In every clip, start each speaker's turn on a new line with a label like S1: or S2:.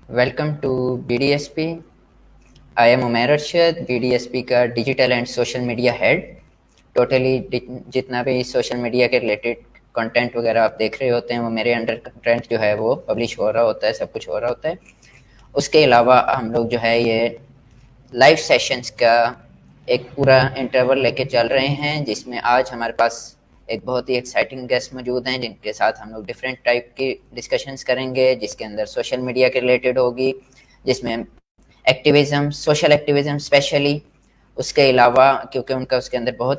S1: Welcome to BDSP। I am Umair Arshad, BDSP का digital and social media head. Totally जितना भी social media के related content वगैरह आप देख रहे होते हैं वो मेरे अंडर कंटेंट जो है वो पब्लिश हो रहा होता है, सब कुछ हो रहा होता है। उसके अलावा हम लोग जो है ये लाइव सेशंस का एक पूरा इंटरवल लेके चल रहे हैं, जिसमें आज हमारे पास एक बहुत ही एक्साइटिंग गेस्ट मौजूद हैं जिनके साथ हम लोग डिफरेंट टाइप की डिस्कशंस करेंगे, जिसके अंदर सोशल मीडिया के रिलेटेड होगी, जिसमें एक्टिविज़म, सोशल एक्टिविज़म स्पेशली। उसके अलावा क्योंकि उनका उसके अंदर बहुत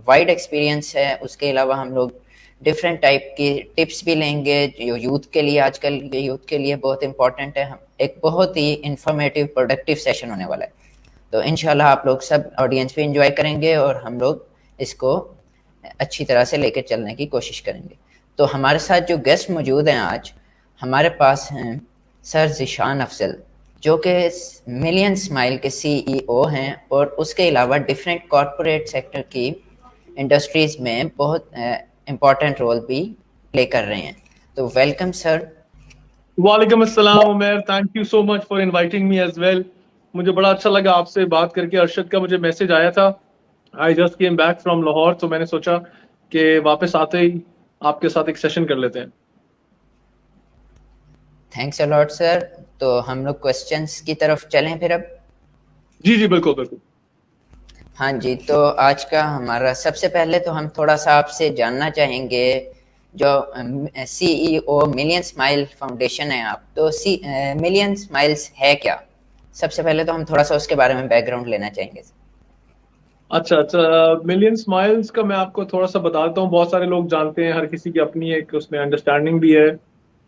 S1: वाइड एक्सपीरियंस है, उसके अलावा हम लोग डिफरेंट टाइप की टिप्स भी लेंगे जो यूथ के लिए, आजकल के यूथ के लिए बहुत इंपॉर्टेंट है। एक बहुत ही इंफॉर्मेटिव प्रोडक्टिव सेशन होने वाला है, तो इंशाल्लाह आप लोग सब ऑडियंस भी इंजॉय करेंगे और हम लोग इसको अच्छी तरह से लेकर चलने की कोशिश करेंगे। तो हमारे साथ जो गेस्ट मौजूद हैं आज, हमारे पास हैं सर ज़ीशान अफजल, जो कि मिलियन स्माइल के CEO हैं और उसके अलावा डिफरेंट कॉरपोरेट सेक्टर की इंडस्ट्रीज़ में बहुत इम्पॉर्टेंट रोल भी प्ले कर रहे हैं। तो वेलकम सर।
S2: वालेकुम अस्सलाम Umair, thank you so much for inviting me as well. मुझे बड़ा अच्छा लगा आपसे बात करके। अरशद का मुझे मैसेज आया था, I just came back from Lahore, तो मैंने सोचा कि वापस आते ही आपके साथ एक सेशन कर लेते हैं।
S1: Thanks a lot sir. तो हम लोग क्वेश्चंस की तरफ चलें फिर अब।
S2: जी जी बिल्कुल बिल्कुल।
S1: हाँ जी, तो आज का हमारा सबसे पहले तो हम थोड़ा सा आपसे जानना चाहेंगे, जो CEO मिलियन स्माइल फाउंडेशन है आप, तो मिलियन स्माइल्स है क्या? सबसे पहले तो हम थोड़ा सा उसके बारे में बैकग्राउंड लेना चाहेंगे।
S2: अच्छा अच्छा, मिलियन स्माइल्स का मैं आपको थोड़ा सा बताता हूँ। बहुत सारे लोग जानते हैं, हर किसी की अपनी एक उसमें अंडरस्टैंडिंग भी है।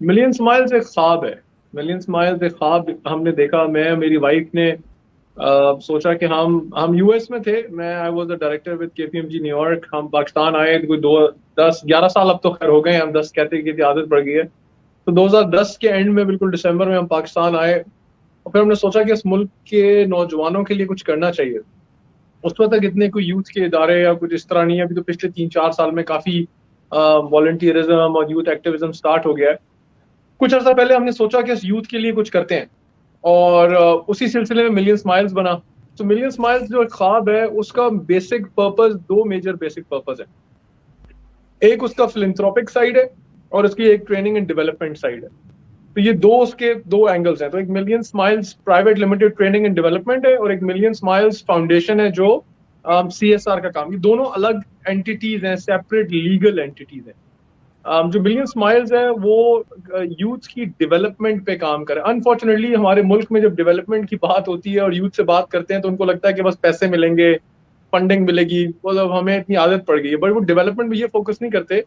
S2: मिलियन स्माइल्स एक ख्वाब है। मिलियन स्माइल्स एक ख्वाब हमने देखा, मैं मेरी वाइफ ने सोचा कि हम यूएस में थे। मैं I was the director with KPMG New York. हम पाकिस्तान आए तो कोई 2 10 11 साल अब तो खैर हो गए, हम 10 कहते हैं कि आदत पड़ गई है। तो 2010 के एंड में, बिल्कुल दिसंबर में हम पाकिस्तान आए और फिर हमने सोचा कि इस मुल्क के नौजवानों के लिए कुछ करना चाहिए। उस वक्त तक इतने कोई यूथ के इदारे या कुछ इस तरह नहीं है। अभी तो पिछले 3 4 साल में काफी वॉलंटियरिज्म और यूथ एक्टिविज्म स्टार्ट हो गया है। कुछ अर्सा पहले हमने सोचा कि इस यूथ के लिए कुछ करते हैं और उसी सिलसिले में मिलियन स्माइल्स बना। तो मिलियन स्माइल्स जो एक ख्वाब है, उसका basic purpose, 2 major basic purpose है। एक उसका फिलैंथ्रोपिक साइड है और उसकी एक ट्रेनिंग एंड डेवलपमेंट साइड है। तो ये उसके 2 एंगल्स हैं। तो एक million smiles private limited training and development है और एक मिलियन स्माइल्स फाउंडेशन है जो CSR का काम। ये दोनों अलग एंटिटीज हैं, सेपरेट लीगल एंटिटीज हैं। जो मिलियन स्माइल्स है वो यूथ की डेवलपमेंट पे काम करे। अनफॉर्चुनेटली हमारे मुल्क में जब डेवलपमेंट की बात होती है और यूथ से बात करते हैं तो उनको लगता है कि बस पैसे मिलेंगे, फंडिंग मिलेगी, मतलब हमें इतनी आदत पड़ गई है। बट वो डेवलपमेंट में ये फोकस नहीं करते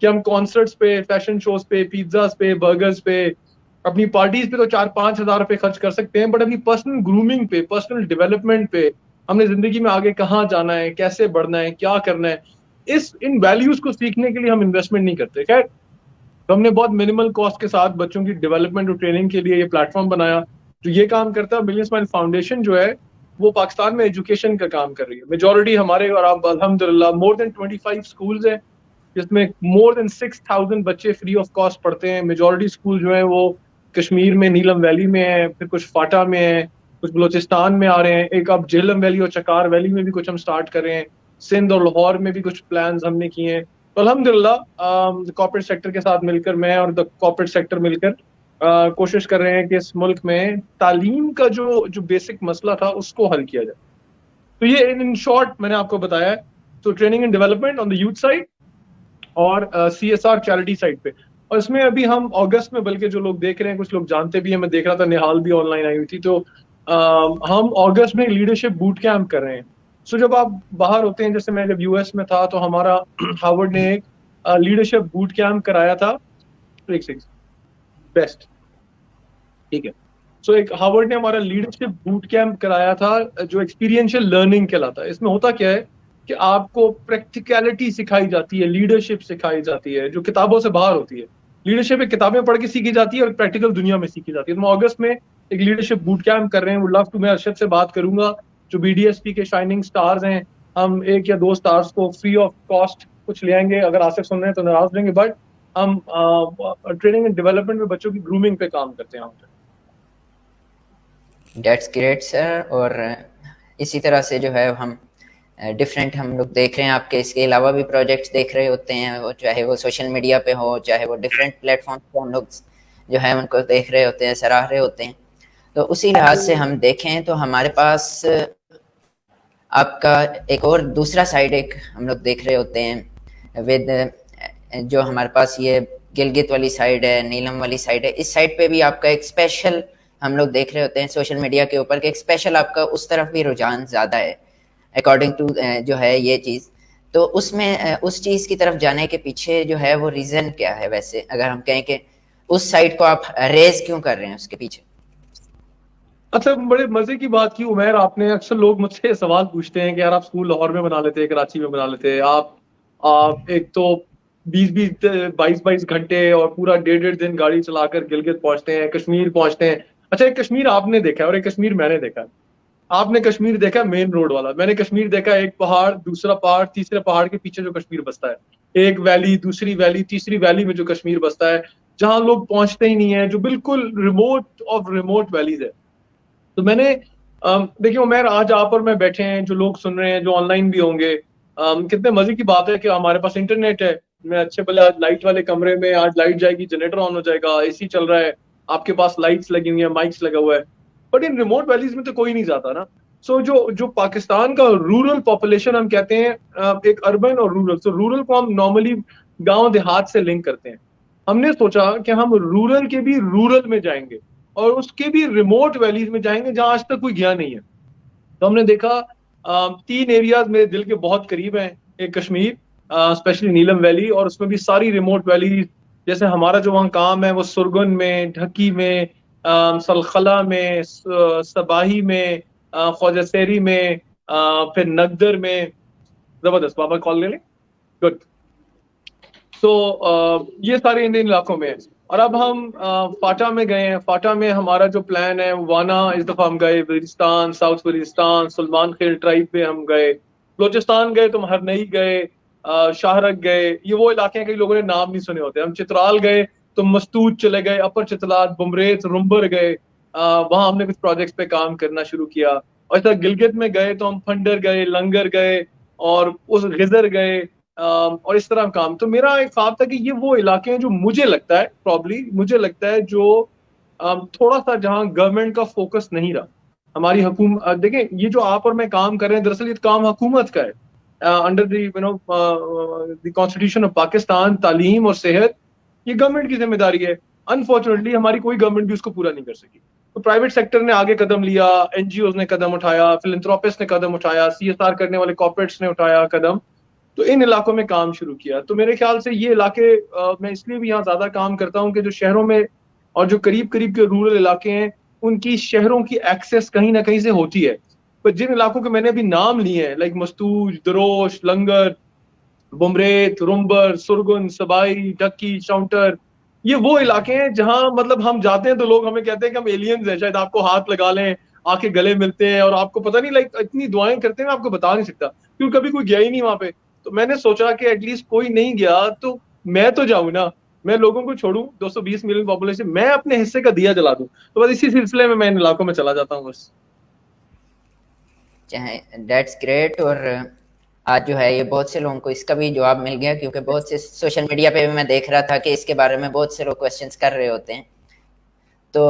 S2: कि हम कॉन्सर्ट्स पे, फैशन शोज पे, पिज्जाज पे, बर्गर्स पे, अपनी पार्टीज पे तो 4 5 हज़ार रुपए खर्च कर सकते हैं, बट अपनी पर्सनल ग्रूमिंग पे, पर्सनल डेवलपमेंट पे, हमने जिंदगी में आगे कहाँ जाना है, कैसे बढ़ना है, क्या करना है, इन वैल्यूज को सीखने के लिए हम इन्वेस्टमेंट नहीं करते। खैर, तो हमने बहुत मिनिमल कॉस्ट के साथ बच्चों की डेवलपमेंट और ट्रेनिंग के लिए ये प्लेटफॉर्म बनाया जो ये काम करता है। मिलियन स्माइल फाउंडेशन जो है वो पाकिस्तान में एजुकेशन का काम कर रही है। मेजोरिटी हमारे, और अब अल्हम्दुलिल्लाह मोर देन 25 स्कूल्स हैं जिसमें मोर देन 6,000 बच्चे फ्री ऑफ कॉस्ट पढ़ते हैं। मेजोरिटी स्कूल जो है वो कश्मीर में नीलम वैली में है, फिर कुछ फाटा में है, कुछ बलोचिस्तान में आ रहे हैं, एक अब झेलम वैली और चकार वैली में भी कुछ हम स्टार्ट कर रहे हैं, सिंध और लाहौर में भी कुछ प्लान्स हमने किए हैं। तो अल्हम्दुलिल्लाह कॉर्पोरेट सेक्टर के साथ मिलकर, मैं और द कॉर्पोरेट सेक्टर मिलकर कोशिश कर रहे हैं कि इस मुल्क में तालीम का जो जो बेसिक मसला था उसको हल किया जाए। तो ये इन शॉर्ट मैंने आपको बताया है। तो training and development on the youth side और CSR चैरिटी साइड पे। और इसमें अभी हम अगस्त में, बल्कि जो लोग देख रहे हैं कुछ लोग जानते भी हैं, मैं देख रहा था निहाल भी ऑनलाइन आई हुई थी, तो हम अगस्त में लीडरशिप बूट कैंप कर रहे हैं। सो जब आप बाहर होते हैं, जैसे मैं जब US में था तो हमारा हार्वर्ड ने एक लीडरशिप बूट कैंप कराया था। एक सेकंड, बेस्ट, ठीक है। सो एक हार्वर्ड ने हमारा लीडरशिप बूट कैंप कराया था जो एक्सपीरियंशियल लर्निंग कहलाता है। इसमें होता क्या है कि आपको प्रैक्टिकलिटी सिखाई जाती है, लीडरशिप सिखाई जाती है जो किताबों से बाहर होती है। लीडरशिप एक किताबें पढ़ के सीखी जाती है और प्रैक्टिकल दुनिया में सीखी जाती है। तो हम अगस्त में एक लीडरशिप बूट कैंप कर रहे हैं। वुड लव टू, मैं अरशद से बात करूंगा, जो BDSP के शाइनिंग स्टार्स हैं, हम 1 या 2 स्टार्स को फ्री ऑफ कॉस्ट कुछ ले आएंगे। अगर आसिफ सुन रहे हैं तो नाराज रहेंगे, बट हम ट्रेनिंग एंड डेवलपमेंट में बच्चों की ग्रूमिंग पे काम करते हैं।
S1: That's great sir. और इसी तरह से जो है हम डिफरेंट हम लोग देख रहे हैं, आपके इसके अलावा भी प्रोजेक्ट्स देख रहे होते हैं, वो चाहे वो सोशल मीडिया पे हो, चाहे वो डिफरेंट प्लेटफॉर्म पे हम लोग जो है उनको देख रहे होते हैं, सराह रहे होते हैं। तो उसी लिहाज से हम देखें तो हमारे पास आपका एक और दूसरा साइड एक हम लोग देख रहे होते हैं विद जो हमारे पास ये गिलगित वाली साइड है, नीलम वाली साइड है, इस साइड पे भी आपका एक स्पेशल हम लोग देख रहे होते हैं सोशल मीडिया के ऊपर कि एक स्पेशल आपका उस तरफ भी रुझान ज़्यादा है अकॉर्डिंग टू जो है ये चीज़। तो उसमें उस चीज़ की तरफ जाने के पीछे जो है वो रीज़न क्या है, वैसे अगर हम कहें कि उस साइड को आप रेज क्यों कर रहे हैं उसके पीछे?
S2: अच्छा, बड़े मजे की बात की उमैर आपने। अक्सर लोग मुझसे सवाल पूछते हैं कि यार आप स्कूल लाहौर में बना लेते, कराची में बना लेते, आप एक तो 20-20 22-22 घंटे और पूरा 1.5 दिन गाड़ी चलाकर गिलगित पहुंचते हैं, कश्मीर पहुंचते हैं। अच्छा, एक कश्मीर आपने देखा है और एक कश्मीर मैंने देखा है। आपने कश्मीर देखा मेन रोड वाला, मैंने कश्मीर देखा एक पहाड़, दूसरा पहाड़, तीसरे पहाड़ के पीछे जो कश्मीर बसता है, एक वैली, दूसरी वैली, तीसरी वैली में जो कश्मीर बसता है, जहां लोग पहुंचते ही नहीं है, जो बिल्कुल रिमोट ऑफ रिमोट वैलीज है। तो मैंने देखिए उमैर, आज आप और मैं बैठे हैं, जो लोग सुन रहे हैं, जो ऑनलाइन भी होंगे, कितने मजे की बात है कि हमारे पास इंटरनेट है। मैं अच्छे भले आज लाइट वाले कमरे में, आज लाइट जाएगी, जनरेटर ऑन हो जाएगा, एसी चल रहा है, आपके पास लाइट्स लगी हुई है, माइक्स लगा हुआ है। बट इन रिमोट वैलीज में तो कोई नहीं जाता ना। सो जो जो पाकिस्तान का रूरल पॉपुलेशन हम कहते हैं, एक अर्बन और रूरल, सो रूरल को हम नॉर्मली गांव देहात से लिंक करते हैं। हमने सोचा कि हम रूरल के भी रूरल में जाएंगे और उसके भी रिमोट वैलीज में जाएंगे जहां आज तक कोई गया नहीं है। तो हमने देखा 3 एरियाज मेरे दिल के बहुत करीब हैं। एक कश्मीर, स्पेशली नीलम वैली, और उसमें भी सारी रिमोट वैली, जैसे हमारा जो वहाँ काम है वो सुरगन में, ढकी में, सलखला में, सबाही में, ख्वाजा सेरी में, फिर नगदर में। जबरदस्त, बाबा कॉल ले लें। गुड। सो ये सारे इंडियन इलाकों में है। और अब हम फाटा में गए हैं। फाटा में हमारा जो प्लान है, वाना इस दफा हम गए, वजीरिस्तान, साउथ वजीरिस्तान, सलमान खेल ट्राइब पे हम गए, बलोचिस्तान गए, तुम हरनई गए, शाहरग गए। ये वो इलाके हैं कई लोगों ने नाम नहीं सुने होते। हम चित्राल गए, तुम मस्तूत चले गए, अपर चितलात, बुमरेत, रुम्बर गए। वहां हमने कुछ प्रोजेक्ट्स पे काम करना शुरू किया। और इस तरह गिलगित में गए तो हम फंडर गए, लंगर गए, और उस गिजर गए, और इस तरह काम। तो मेरा एक ख्वाब था कि ये वो इलाके हैं जो मुझे लगता है, प्रॉब्ली मुझे लगता है, जो थोड़ा सा जहां गवर्नमेंट का फोकस नहीं रहा। हमारी हुकूमत, देखें, ये जो आप और मैं काम कर रहे हैं, दरअसल ये काम हुकूमत का है, under the the constitution of Pakistan. तालीम और सेहत ये गवर्नमेंट की जिम्मेदारी है। अनफॉर्चुनेटली हमारी कोई गवर्नमेंट भी उसको पूरा नहीं कर सकी। तो प्राइवेट सेक्टर ने आगे कदम लिया, एनजीओ ने कदम उठाया, फिलैंथ्रोपिस्ट ने कदम उठाया, सीएसआर करने वाले कॉर्पोरेट्स ने उठाया कदम। तो इन इलाकों में काम शुरू किया। तो मेरे ख्याल से ये इलाके, मैं इसलिए भी यहाँ ज्यादा काम करता हूँ कि जो शहरों में और जो करीब करीब के रूरल इलाके हैं, उनकी शहरों की एक्सेस कहीं ना कहीं से होती है। पर जिन इलाकों के मैंने अभी नाम लिए हैं, लाइक मस्तूज, दरोश, लंगर, बुमरेत, रुम्बर, सुरगुन, सबाई, ढक्की, शाउंटर, ये वो इलाके हैं जहां मतलब हम जाते हैं तो लोग हमें कहते हैं कि हम एलियंस हैं, शायद आपको हाथ लगा लें, आके गले मिलते हैं, और आपको पता नहीं, लाइक इतनी दुआएं करते हैं, मैं आपको बता नहीं सकता, क्योंकि कभी कोई गया ही नहीं वहां पे। तो मैंने सोचा कि एटलीस्ट कोई नहीं गया तो मैं तो जाऊं ना, मैं लोगों को छोड़ूं, 220 मिलियन पॉपुलेशन, मैं अपने हिस्से का दिया जला दूं। तो बस इसी सिलसिले में मैं इन इलाकों में चला जाता हूँ बस।
S1: चाहे दैट्स ग्रेट। और आज जो है ये बहुत से लोगों को इसका भी जवाब मिल गया, क्योंकि बहुत से सोशल मीडिया पे भी मैं देख रहा था कि इसके बारे में बहुत से लोग क्वेश्चंस कर रहे होते हैं। तो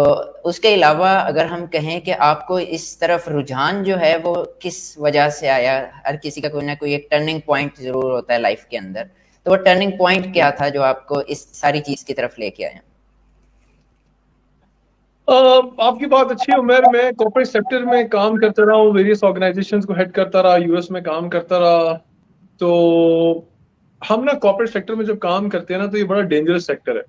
S1: उसके अलावा अगर हम कहें कि आपको इस तरफ रुझान जो है वो किस वजह से आया, हर किसी का कोई ना कोई एक टर्निंग पॉइंट जरूर होता है लाइफ के अंदर, तो वो टर्निंग पॉइंट क्या था जो आपको इस सारी चीज की तरफ लेके आया?
S2: आपकी बात अच्छी है उमर। मैं कॉर्पोरेट सेक्टर में काम करता रहा हूँ, वेरियस ऑर्गेनाइजेशंस को हेड करता रहा, यूएस में काम करता रहा। तो हम ना कॉर्पोरेट सेक्टर में जब काम करते हैं ना, तो ये बड़ा डेंजरस सेक्टर है।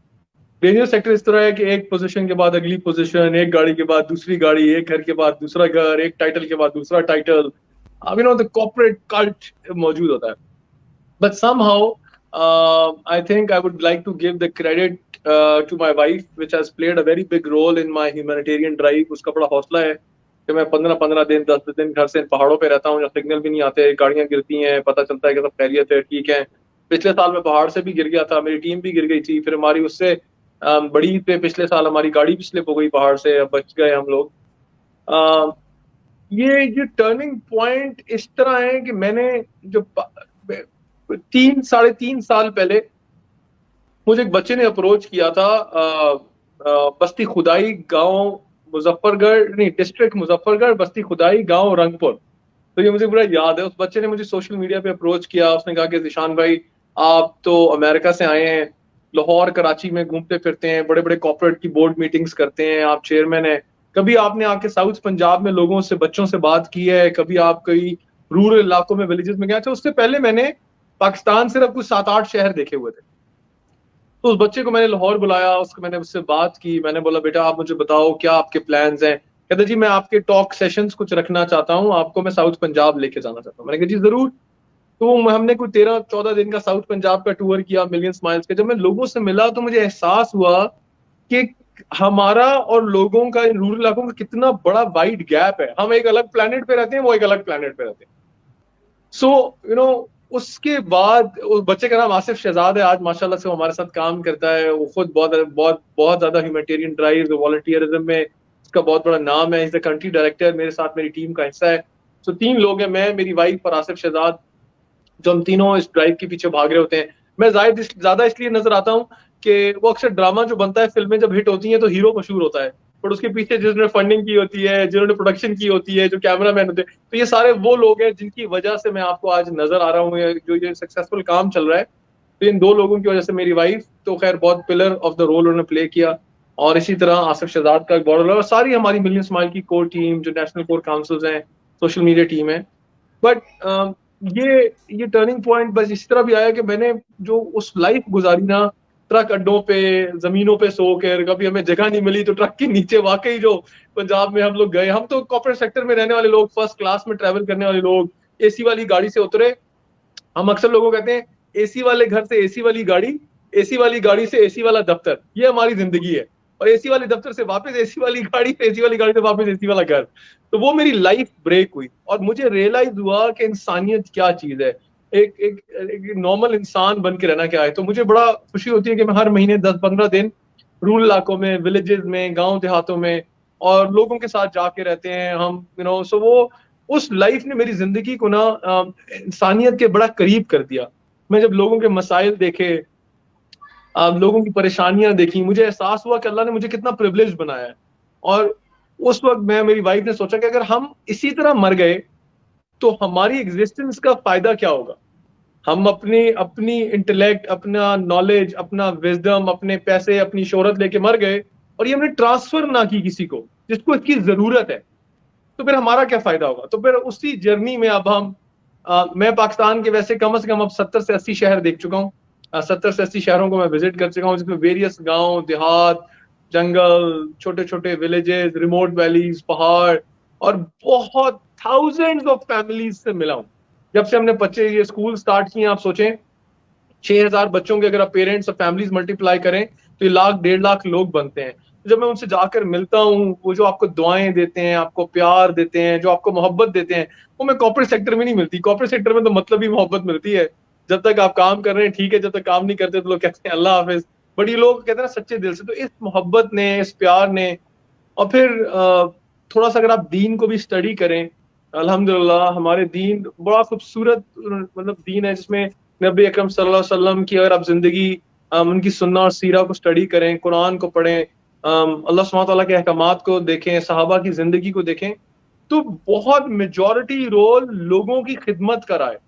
S2: डेंजरस सेक्टर इस तरह है कि एक पोजीशन के बाद अगली पोजीशन, एक गाड़ी के बाद दूसरी गाड़ी, एक घर के बाद दूसरा घर, एक टाइटल के बाद दूसरा टाइटल। अब द कॉर्पोरेट कल्ट मौजूद होता है। But somehow, I think I would like to give the credit to my wife, which has played a very big role in my humanitarian drive. उसका बड़ा हौसला है कि मैं 15-15 दिन, 10 दिन घर से पहाड़ों पे रहता हूँ, जहाँ सिग्नल भी नहीं आते, गाड़ियाँ गिरती हैं, पता चलता है कि सब खैरियत है, ठीक है। पिछले साल मैं पहाड़ से भी गिर गया था, मेरी टीम भी गिर गई थी, फिर हमारी उससे बड़ी पे पिछले साल हमारी गाड़ी भी स्लिप हो गई पहाड़ से, अब बच गए हम लोग। ये टर्निंग पॉइंट इस तरह है कि मैंने जो 3 साढ़े 3 साल पहले मुझे एक बच्चे ने अप्रोच किया था, बस्ती खुदाई गांव मुजफ्फरगढ़, नहीं डिस्ट्रिक्ट मुजफ्फरगढ़, बस्ती खुदाई गांव रंगपुर। तो ये मुझे पूरा याद है। उस बच्चे ने मुझे सोशल मीडिया पे अप्रोच किया, उसने कहा कि ज़ीशान भाई आप तो अमेरिका से आए हैं, लाहौर कराची में घूमते फिरते हैं, बड़े बड़े कॉर्पोरेट की बोर्ड मीटिंग्स करते हैं, आप चेयरमैन हैं, कभी आपने आके साउथ पंजाब में लोगों से, बच्चों से बात की है, कभी आप कई रूरल इलाकों में विलेजेस में गए? अच्छा, उससे पहले मैंने पाकिस्तान सिर्फ कुछ 7-8 शहर देखे हुए थे। तो उस बच्चे को मैंने लाहौर बुलाया, उसको मैंने उससे बात की, मैंने बोला बेटा आप मुझे बताओ क्या आपके प्लान्स हैं? कहता जी मैं आपके टॉक सेशंस कुछ रखना चाहता हूँ, आपको मैं साउथ पंजाब लेके जाना चाहता हूँ। मैंने कहा जी जरूर। तो हमने कोई 13-14 दिन का साउथ पंजाब का टूर किया, मिलियन स्माइल्स का। जब मैं लोगों से मिला तो मुझे एहसास हुआ कि हमारा और लोगों का इन रूरल इलाकों का कितना बड़ा वाइड गैप है। हम एक अलग प्लेनेट पे रहते हैं, वो एक अलग प्लेनेट पे रहते हैं। सो यू नो उसके बाद उस बच्चे का नाम आसिफ शहजाद है, आज माशाल्लाह से वो हमारे साथ काम करता है। वो खुद बहुत बहुत बहुत ज्यादा ह्यूमैनिटेरियन ड्राइव, वॉलंटियरिज्म में उसका बहुत बड़ा नाम है। इज द कंट्री डायरेक्टर, मेरे साथ मेरी टीम का हिस्सा है। सो 3 लोग हैं, मैं, मेरी वाइफ और आसिफ शहजाद, जो हम तीनों इस ड्राइव के पीछे भाग रहे होते हैं। मैं ज्यादा इसलिए नजर आता हूँ कि वो अक्सर ड्रामा जो बनता है, फिल्में जब हिट होती हैं तो हीरो मशहूर होता है, पर उसके पीछे जिन्होंने फंडिंग की होती है, जिन्होंने प्रोडक्शन की होती है, जो कैमरा मैन होते हैं, तो ये सारे वो लोग हैं जिनकी वजह से मैं आपको आज नजर आ रहा हूँ, जो ये सक्सेसफुल काम चल रहा है। तो इन 2 लोगों की वजह से मेरी वाइफ तो खैर बहुत पिलर ऑफ द रोल उन्होंने प्ले किया, और इसी तरह आसिफ शहजाद का एक बड़ा रोल, और सारी हमारी मिलियन स्माइल की कोर टीम, जो नेशनल कोर काउंसिल्स हैं, सोशल मीडिया टीम है। बट ये ये टर्निंग पॉइंट बस इस तरह भी आया कि मैंने जो उस लाइफ गुजारी ना, ट्रक अड्डों पे, जमीनों पे सो कर, कभी हमें जगह नहीं मिली तो ट्रक के नीचे, वाकई जो पंजाब में हम लोग गए, हम तो कॉर्पोरेट सेक्टर में रहने वाले लोग, फर्स्ट क्लास में ट्रैवल करने वाले लोग, एसी वाली गाड़ी से उतरे। हम अक्सर लोगों को कहते हैं एसी वाले घर से एसी वाली गाड़ी, एसी वाली गाड़ी से एसी वाला दफ्तर, ये हमारी जिंदगी है। और एसी वाले दफ्तर से वापस एसी वाली गाड़ी, एसी वाली गाड़ी से वापस एसी वाला घर। तो वो मेरी लाइफ ब्रेक हुई और मुझे रियलाइज हुआ कि इंसानियत क्या चीज है, एक एक, एक नॉर्मल इंसान बन के रहना क्या है। तो मुझे बड़ा खुशी होती है कि मैं हर महीने 10-15 दिन रूरल इलाकों में, विलेजेस में, गांव देहातों में और लोगों के साथ जाके रहते हैं हम, सो वो उस लाइफ ने मेरी जिंदगी को ना इंसानियत के बड़ा करीब कर दिया। मैं जब लोगों के मसाइल देखे, लोगों की परेशानियां देखी, मुझे एहसास हुआ कि अल्लाह ने मुझे कितना प्रिविलेज बनाया है। और उस वक्त मैं, मेरी वाइफ ने सोचा कि अगर हम इसी तरह मर गए तो हमारी एग्जिस्टेंस का फायदा क्या होगा। हम अपनी अपनी इंटेलेक्ट, अपना नॉलेज, अपना विजडम, अपने पैसे, अपनी शोहरत लेके मर गए और ये हमने ट्रांसफर ना की किसी को जिसको इसकी जरूरत है, तो फिर हमारा क्या फायदा होगा। तो फिर उसी जर्नी में अब हम मैं पाकिस्तान के वैसे कम से कम अब 70 से 80 शहर देख चुका हूँ। 70 से 80 शहरों को मैं विजिट कर चुका हूँ, जिसमें वेरियस गांव देहात, जंगल, छोटे छोटे विलेजेस, रिमोट वैलीज, पहाड़, और बहुत थाउजेंड्स ऑफ फैमिलीज से मिला हूँ। जब से हमने बच्चे ये स्कूल स्टार्ट किए, आप सोचें 6,000 बच्चों के अगर आप पेरेंट्स और फैमिलीज मल्टीप्लाई करें तो ये 1,00,000-1.5 लाख लोग बनते हैं। तो जब मैं उनसे जाकर मिलता हूँ, वो जो आपको दुआएं देते हैं, आपको प्यार देते हैं, जो आपको मोहब्बत देते हैं, वो मैं कॉर्पोरेट सेक्टर में नहीं मिलती। कॉर्पोरेट सेक्टर में तो मतलब ही मोहब्बत मिलती है, जब तक आप काम कर रहे हैं ठीक है, जब तक काम नहीं करते तो लोग कहते हैं अल्लाह हाफिज। बट ये लोग कहते हैं ना सच्चे दिल से। तो इस मोहब्बत ने, इस प्यार ने, और फिर थोड़ा सा अगर आप दीन को भी स्टडी करें, अल्हम्दुलिल्लाह हमारे दीन बड़ा खूबसूरत मतलब दीन है, जिसमें नबी अकरम सल्लल्लाहु अलैहि वसल्लम की अगर आप जिंदगी, उनकी सुन्ना और सीरा को स्टडी करें, कुरान को पढ़ें, अल्लाह सुब्हानहू तआला के अहकामात को देखें, सहाबा की जिंदगी को देखें, तो बहुत मेजॉरिटी रोल लोगों की खिदमत का रहा है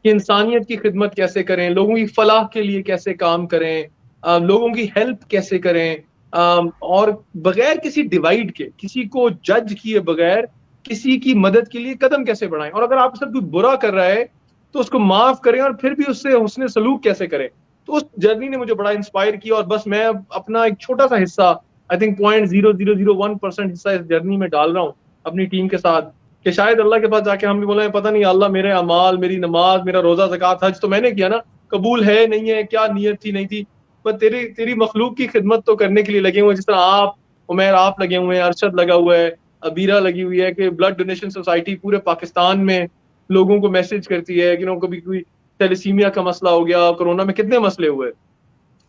S2: कि इंसानियत की खिदमत कैसे करें, लोगों की फलाह के लिए कैसे काम करें, लोगों की हेल्प कैसे करें, और बगैर किसी डिवाइड के, किसी को जज किए बगैर किसी की मदद के लिए कदम कैसे बढ़ाएं। और अगर आपके साथ कोई बुरा कर रहा है तो उसको माफ करें और फिर भी उससे हुस्न सलूक कैसे करें। तो उस जर्नी ने मुझे बड़ा इंस्पायर किया और बस मैं अपना एक छोटा सा हिस्सा, आई थिंक 0.0001% हिस्सा इस जर्नी में डाल रहा हूँ अपनी टीम के साथ, कि शायद अल्लाह के पास जाके हम भी बोले पता नहीं अल्लाह मेरे अमाल, मेरी नमाज, मेरा रोजा, ज़कात, हज तो मैंने किया ना, कबूल है नहीं है, क्या नीयत थी नहीं थी, पर तेरी तेरी मखलूक की खिदमत तो करने के लिए लगे हुए हैं। जिस तरह आप, उमैर आप लगे हुए हैं, अरशद लगा हुआ है, अबीरा लगी हुई है, कि ब्लड डोनेशन सोसाइटी पूरे पाकिस्तान में लोगों को मैसेज करती है कि कभी कोई थैलेसीमिया का मसला हो गया, कोरोना में कितने मसले हुए,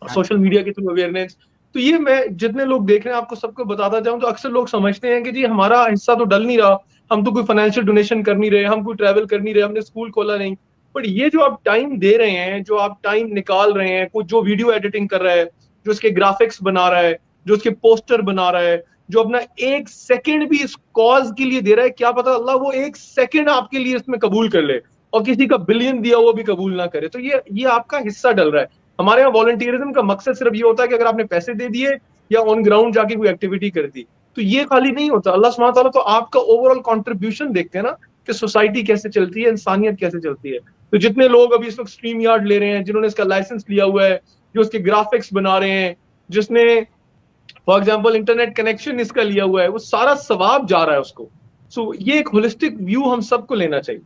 S2: सोशल मीडिया के थ्रू अवेयरनेस। तो ये मैं जितने लोग देख रहे हैं आपको सबको बताता जाऊं, तो अक्सर लोग समझते हैं कि जी हमारा हिस्सा तो डल नहीं रहा, हम तो कोई फाइनेंशियल डोनेशन कर नहीं रहे, हम कोई ट्रैवल कर नहीं रहे, हमने स्कूल खोला नहीं। बट ये जो आप टाइम दे रहे हैं, जो आप टाइम निकाल रहे हैं, कुछ जो वीडियो एडिटिंग कर रहा है, जो उसके ग्राफिक्स बना रहा है, जो उसके पोस्टर बना रहा है, जो अपना एक सेकंड भी इस कॉज के लिए दे रहा है, क्या पता अल्लाह वो एक सेकंड आपके लिए इसमें कबूल कर ले और किसी का बिलियन दिया हुआ भी कबूल ना करे। तो ये आपका हिस्सा डल रहा है। हमारे यहाँ वॉलंटियरिज्म का मकसद सिर्फ ये होता है कि अगर आपने पैसे दे दिए या ऑन ग्राउंड जाके कोई एक्टिविटी कर दी, तो ये खाली नहीं होता। अल्लाह सुब्हानहू तआला तो आपका ओवरऑल कंट्रीब्यूशन देखते हैं ना, कि सोसाइटी कैसे चलती है, इंसानियत कैसे चलती है। तो जितने लोग अभी इस वक्त स्ट्रीम यार्ड ले रहे हैं, जिन्होंने इसका लाइसेंस लिया हुआ है, जो उसके ग्राफिक्स बना रहे हैं, जिसने फॉर एग्जाम्पल इंटरनेट कनेक्शन इसका लिया हुआ है, वो सारा सवाब जा रहा है उसको। सो ये एक होलिस्टिक व्यू हम सबको लेना चाहिए।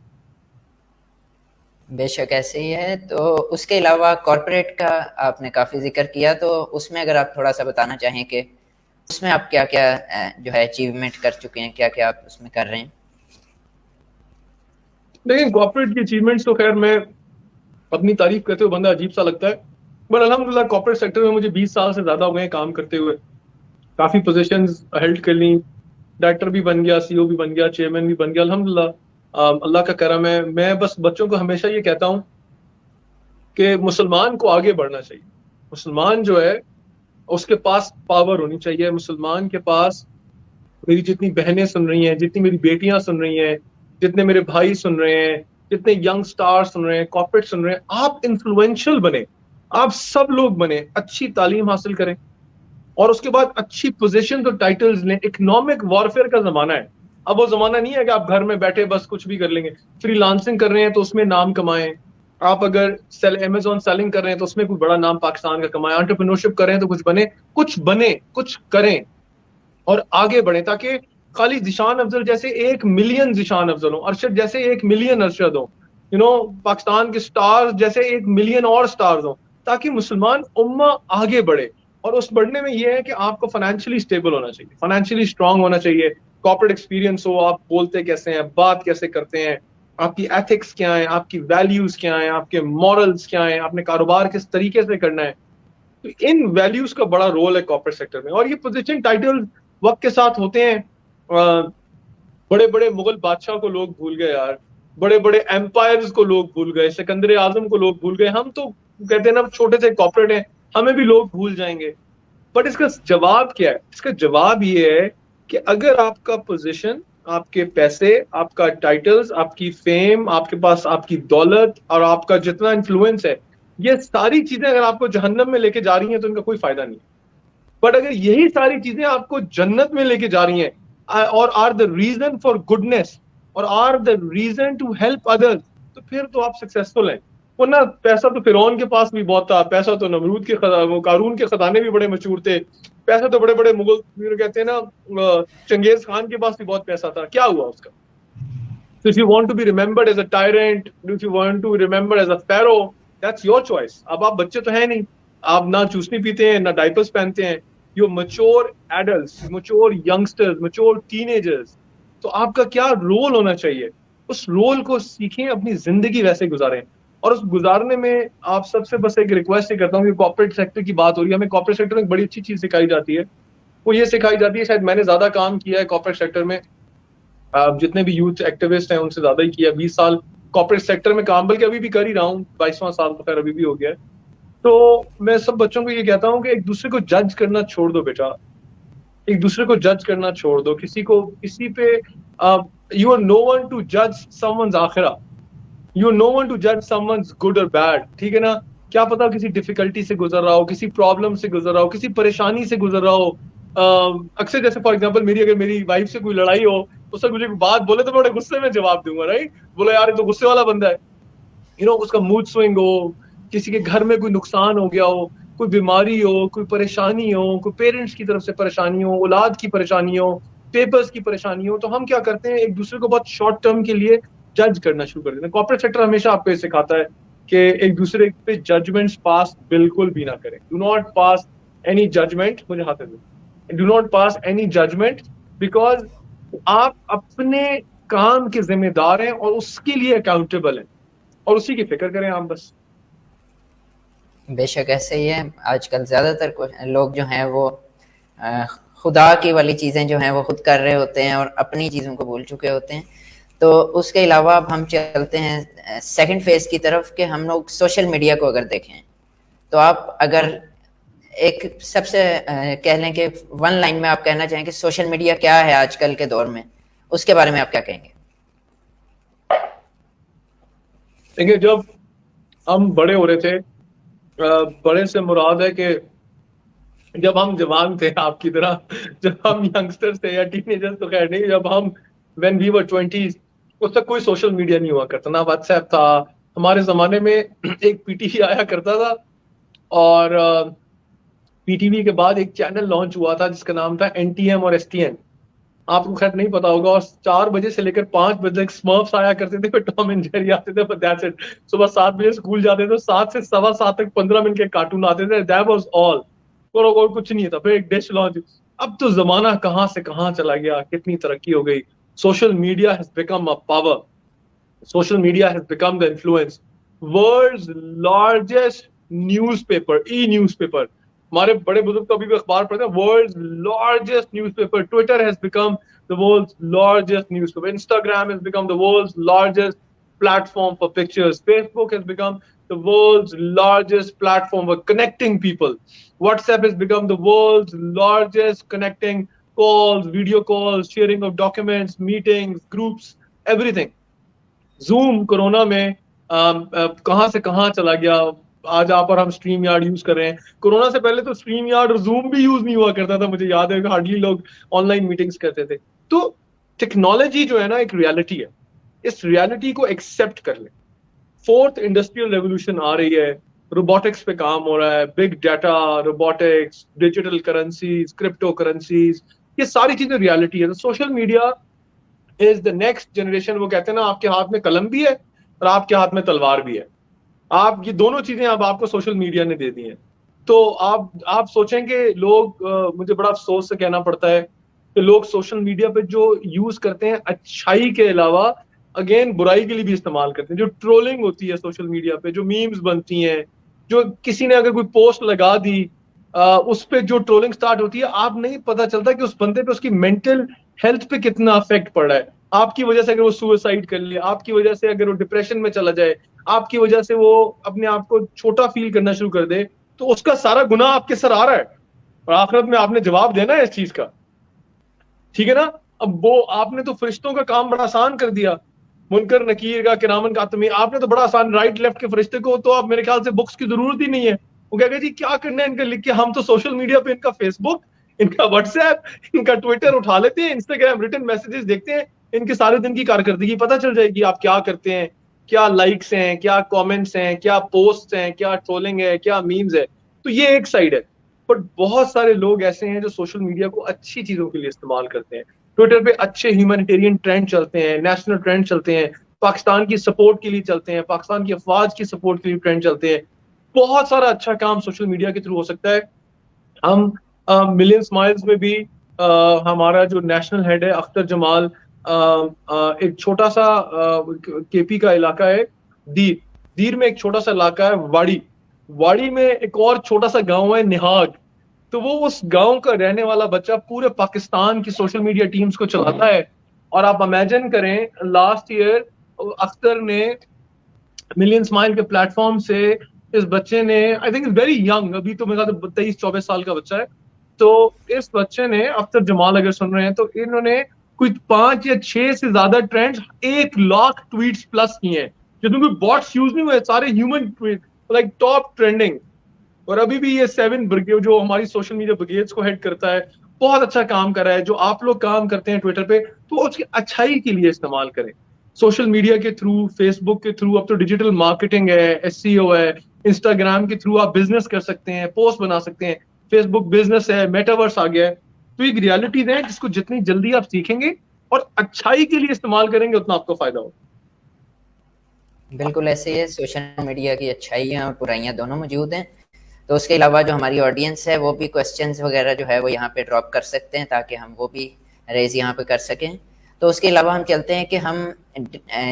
S1: बेशक ऐसे ही है। तो उसके अलावा कॉरपोरेट का आपने काफ़ी जिक्र किया, तो उसमें अगर आप थोड़ा सा बताना चाहें कि उसमें आप क्या क्या जो है अचीवमेंट कर चुके हैं, क्या क्या आप उसमें कर रहे हैं।
S2: लेकिन कॉर्पोरेट की अचीवमेंट्स तो खैर मैं अपनी तारीफ करते हुए बंदा अजीब सा लगता है, बट अल्हम्दुलिल्लाह कॉर्पोरेट सेक्टर में मुझे 20 साल से ज्यादा हो गए काम करते हुए। काफी पोजीशंस हेल्ड कर ली, डायरेक्टर भी बन गया, सीईओ भी बन गया, चेयरमैन भी बन गया, अल्हम्दुलिल्लाह। अल्लाह का करम है। मैं बस बच्चों को हमेशा ये कहता हूँ कि मुसलमान को आगे बढ़ना चाहिए। मुसलमान जो है उसके पास पावर होनी चाहिए। मुसलमान के पास, मेरी जितनी बहनें सुन रही हैं, जितनी मेरी बेटियां सुन रही हैं, जितने मेरे भाई सुन रहे हैं, जितने यंग स्टार सुन रहे हैं, कॉर्पोरेट सुन रहे हैं, आप इन्फ्लुएंशियल बने, आप सब लोग बने, अच्छी तालीम हासिल करें और उसके बाद अच्छी पोजीशन और टाइटल्स लें। इकोनॉमिक वॉरफेयर का जमाना है। अब वो जमाना नहीं है कि आप घर में बैठे बस कुछ भी कर लेंगे। फ्रीलांसिंग कर रहे हैं तो उसमें नाम कमाएं। आप अगर अमेजोन सेलिंग कर रहे हैं तो उसमें कोई बड़ा नाम पाकिस्तान का कमाएं। एंटरप्रेन्योरशिप कर रहे हैं तो कुछ बने, कुछ करें और आगे बढ़े, ताकि खाली जिशान अफजल जैसे 1 मिलियन जिशान अफजल हो, अरशद जैसे 1 मिलियन अरशद हो, पाकिस्तान के स्टार्स जैसे 1 मिलियन और स्टार्स हो, ताकि मुसलमान उम्मा आगे बढ़े। और उस बढ़ने में यह है कि आपको फाइनेंशियली स्टेबल होना चाहिए, फाइनेंशियली स्ट्रांग होना चाहिए, कॉर्पोरेट एक्सपीरियंस हो, आप बोलते कैसे हैं, बात कैसे करते हैं, आपकी एथिक्स क्या है, आपकी वैल्यूज क्या है, आपके मॉरल्स क्या है, आपने कारोबार किस तरीके से करना है। तो इन वैल्यूज का बड़ा रोल है कॉर्पोरेट सेक्टर में। और ये पोजीशन टाइटल वक्त के साथ होते हैं। बड़े बड़े मुगल बादशाह को लोग भूल गए यार, बड़े बड़े एम्पायर्स को लोग भूल गए, सिकंदर आजम को लोग भूल गए। हम तो कहते हैं ना छोटे से कॉर्पोरेट हैं, हमें भी लोग भूल जाएंगे। बट इसका जवाब क्या है? इसका जवाब ये है कि अगर आपका पोजीशन, आपके पैसे, आपका टाइटल्स, आपकी फेम, आपके पास आपकी दौलत और आपका जितना इन्फ्लुएंस है, ये सारी चीजें अगर आपको जहन्नम में लेके जा रही हैं तो इनका कोई फायदा नहीं। बट अगर यही सारी चीजें आपको जन्नत में लेके जा रही हैं और are the reason for goodness or are the reason to help others, तो फिर तो आप सक्सेसफुल हैं। वरना पैसा तो फिरौन के पास भी बहुत था, पैसा तो नमरूद के कारून के खजाने भी बड़े मशहूर थे, पैसा तो बड़े बड़े मुगल कहते हैं ना चंगेज खान के पास भी बहुत पैसा था, क्या हुआ उसका? So if you want to be remembered as a tyrant, if you want to be remembered as a pharaoh, that's your choice. अब आप बच्चे तो हैं नहीं, आप ना चूसनी पीते हैं, ना डायपर्स पहनते हैं, you're mature adults, mature youngsters, mature teenagers. तो आपका क्या रोल होना चाहिए, उस रोल को सीखें, अपनी जिंदगी वैसे गुजारें। और उस गुजारने में आप सबसे बस एक रिक्वेस्ट ही करता हूँ कि कॉर्पोरेट सेक्टर की बात हो रही है, हमें कॉर्पोरेट सेक्टर में एक बड़ी अच्छी चीज सिखाई जाती है। वो ये सिखाई जाती है, शायद मैंने ज्यादा काम किया है कॉर्पोरेट सेक्टर में, जितने भी यूथ एक्टिविस्ट हैं उनसे ज्यादा ही किया, 20 साल कॉर्पोरेट सेक्टर में काम, बल्कि अभी भी कर ही रहा हूँ, 22वां साल तो खैर अभी भी हो गया है। तो मैं सब बच्चों को ये कहता हूँ कि एक दूसरे को जज करना छोड़ दो बेटा, एक दूसरे को जज करना छोड़ दो। किसी पे you are no one to जज समवन्स आखिरा, you are no one to जज समवन्स गुड और बैड, ठीक है ना? क्या पता किसी डिफिकल्टी से गुजर रहा हो, किसी प्रॉब्लम से गुजर रहा हो, किसी परेशानी से गुजर रहा हो। अक्सर जैसे फॉर एग्जांपल अगर मेरी वाइफ से कोई लड़ाई हो तो सर मुझे बात बोले तो मैं बड़े गुस्से में जवाब दूंगा, राइट? बोलो यार ये तो गुस्से वाला बंदा है, उसका मूड स्विंग हो, किसी के घर में कोई नुकसान हो गया हो, कोई बीमारी हो, कोई परेशानी हो, कोई पेरेंट्स की तरफ से परेशानी हो, औलाद की परेशानी हो, पेपर्स की परेशानी हो, तो हम क्या करते हैं, एक दूसरे को बहुत शॉर्ट टर्म के लिए जज करना शुरू कर देते हैं। कॉर्पोरेट सेक्टर हमेशा आपको ये सिखाता है कि एक दूसरे पे जजमेंट्स पास बिल्कुल भी ना करें। Do not pass any judgement, मुझे हाथ दे, do not pass any judgement, because आप अपने काम के जिम्मेदार हैं और उसके लिए अकाउंटेबल हैं, और उसी की फिक्र करें आप बस।
S1: बेशक ऐसे ही है। आजकल ज़्यादातर लोग जो हैं वो अ, खुदा की वाली चीज़ें जो हैं वो खुद कर रहे होते हैं और अपनी चीज़ों को भूल चुके होते हैं। तो उसके अलावा अब हम चलते हैं सेकंड फेज़ की तरफ कि हम लोग सोशल मीडिया को अगर देखें, तो आप अगर एक सबसे कह लें कि वन लाइन में आप कहना चाहें कि सोशल मीडिया क्या है आजकल के दौर में, उसके बारे में आप क्या कहेंगे?
S2: देखिए, जब हम बड़े हो रहे थे, बड़े से मुराद है कि जब हम जवान थे आपकी तरह, जब हम यंगस्टर्स थे या टीनेजर्स तो खैर नहीं, जब हम व्हेन वी वर 20s, उस तक कोई सोशल मीडिया नहीं हुआ करता, ना व्हाट्सएप था। हमारे जमाने में एक पीटीवी आया करता था, और पीटीवी के बाद एक चैनल लॉन्च हुआ था जिसका नाम था एनटीएम और एसटीएन। आपको खैर नहीं पता होगा। और 4 बजे से लेकर 5 बजे तक स्मर्फ्स आया करते थे, फिर टॉम एंड जेरी आते थे, बट दैट्स इट। सुबह 7 बजे स्कूल जाते थे, 7 से 7:15 तक 15 मिनट के कार्टून आते थे, दैट वाज ऑल। और कुछ नहीं था। फिर एक डिश लॉन्च। अब तो जमाना कहाँ से कहाँ चला गया, कितनी तरक्की हो गई। Social media has become a power. Social media has become the influence. World's largest newspaper, e-newspaper. हमारे बड़े बुजुर्ग कभी भी अखबार पढ़ते हैं, world largest newspaper. Twitter has become the world's largest newspaper. Instagram has become the world's largest platform for pictures. Facebook has become the world's largest platform for connecting people. WhatsApp has become the world's largest connecting calls, video calls, sharing of documents, meetings, groups, everything. Zoom corona में कहां से कहां चला गया। आज आप और हम स्ट्रीम यार्ड यूज कर रहे हैं। कोरोना से पहले तो स्ट्रीम यार्ड और जूम भी यूज नहीं हुआ करता था, मुझे याद है, हार्डली लोग ऑनलाइन मीटिंग्स करते थे। तो टेक्नोलॉजी जो है ना, एक रियलिटी है। इस रियलिटी को एक्सेप्ट कर ले। फोर्थ इंडस्ट्रियल रेवोल्यूशन आ रही है, रोबोटिक्स पे काम हो रहा है, big data, robotics, digital currencies, crypto currencies, ये सारी चीजें रियलिटी है। तो social media is the next generation. वो कहते हैं ना, आपके हाथ में कलम भी है और आपके हाथ में तलवार भी है। आप ये दोनों चीजें अब आपको सोशल मीडिया ने दे दी हैं। तो आप सोचेंगे लोग, मुझे बड़ा अफसोस से कहना पड़ता है कि लोग सोशल मीडिया पे जो यूज करते हैं अच्छाई के अलावा, अगेन बुराई के लिए भी इस्तेमाल करते हैं। जो ट्रोलिंग होती है सोशल मीडिया पे, जो मीम्स बनती हैं, जो किसी ने अगर कोई पोस्ट लगा दी, उस पे जो ट्रोलिंग स्टार्ट होती है, आप नहीं पता चलता कि उस बंदे पे उसकी मेंटल हेल्थ पे कितना अफेक्ट पड़ रहा है। आपकी वजह से अगर वो सुसाइड कर ले, आपकी वजह से अगर वो डिप्रेशन में चला जाए, आपकी वजह से वो अपने आप को छोटा फील करना शुरू कर दे, तो उसका सारा गुनाह आपके सर आ रहा है और आखिरत में आपने जवाब देना है इस चीज का। ठीक है ना। अब वो आपने तो फरिश्तों का काम बड़ा आसान कर दिया, मुनकर नकीर का, किरामन कातिमीन, आपने तो बड़ा आसान, राइट लेफ्ट के फरिश्ते को तो आप मेरे ख्याल से बुक्स की जरूरत ही नहीं है। वो कहेगा जी क्या करना है इनका लिख के, हम तो सोशल मीडिया पे इनका फेसबुक, इनका व्हाट्सएप, इनका ट्विटर उठा लेते हैं, इंस्टाग्राम रिटर्न मैसेजेस देखते हैं, इनके सारे दिन की कारकर्दगी पता चल जाएगी, आप क्या करते हैं, क्या लाइक्स हैं, क्या कमेंट्स हैं, क्या पोस्ट हैं, क्या ट्रोलिंग है, क्या मीम्स है। तो ये एक साइड है। बट बहुत सारे लोग ऐसे हैं जो सोशल मीडिया को अच्छी चीजों के लिए इस्तेमाल करते हैं। ट्विटर पे अच्छे ह्यूमैनिटेरियन ट्रेंड चलते हैं, नेशनल ट्रेंड चलते हैं, पाकिस्तान की सपोर्ट के लिए चलते हैं, पाकिस्तान की अफवाज की सपोर्ट के लिए ट्रेंड चलते हैं। बहुत सारा अच्छा काम सोशल मीडिया के थ्रू हो सकता है। हम मिलियन स्माइल्स में भी हमारा जो नेशनल हेड है अख्तर जमाल, एक छोटा सा केपी का इलाका है दीर। दीर में एक छोटा सा इलाका है वाड़ी। वाड़ी में एक और छोटा सा गांव है निहाग। तो वो उस गांव का रहने वाला बच्चा पूरे पाकिस्तान की सोशल मीडिया टीम्स को चलाता है। और आप इमेजिन करें, लास्ट ईयर अख्तर ने मिलियन स्माइल के प्लेटफॉर्म से, इस बच्चे ने, I think is very young, अभी तो मेरा 23-24 साल का बच्चा है। तो इस बच्चे ने, अख्तर जमाल अगर सुन रहे हैं, तो इन्होंने कोई 5 या 6 से ज्यादा ट्रेंड्स, 1 लाख ट्वीट्स प्लस किए हैं, जिसमें कोई बॉट्स यूज नहीं हुए, सारे human tweet, like top trending. और अभी भी ये 7 ब्रिगेड जो हमारी सोशल मीडिया ब्रिगेड्स को हेड करता है, बहुत अच्छा काम कर रहा है। जो आप लोग काम करते हैं ट्विटर पे, तो उसकी अच्छाई के लिए इस्तेमाल करें। सोशल मीडिया के थ्रू, फेसबुक के थ्रू, अब तो डिजिटल मार्केटिंग है, एसईओ है, इंस्टाग्राम के थ्रू आप बिजनेस कर सकते हैं, पोस्ट बना सकते हैं, फेसबुक बिजनेस है, मेटावर्स आ गया है। तो एक रियलिटीज है जिसको जितनी जल्दी आप सीखेंगे और अच्छाई के लिए इस्तेमाल करेंगे, उतना आपको फायदा होगा।
S1: बिल्कुल ऐसे ही है। सोशल मीडिया की अच्छाइयाँ और बुराइयाँ दोनों मौजूद हैं। तो उसके अलावा जो हमारी ऑडियंस है वो भी क्वेश्चंस वगैरह जो है वो यहाँ पे ड्रॉप कर सकते हैं, ताकि हम वो भी रेज यहाँ पे कर सकें। तो उसके अलावा हम चलते हैं कि हम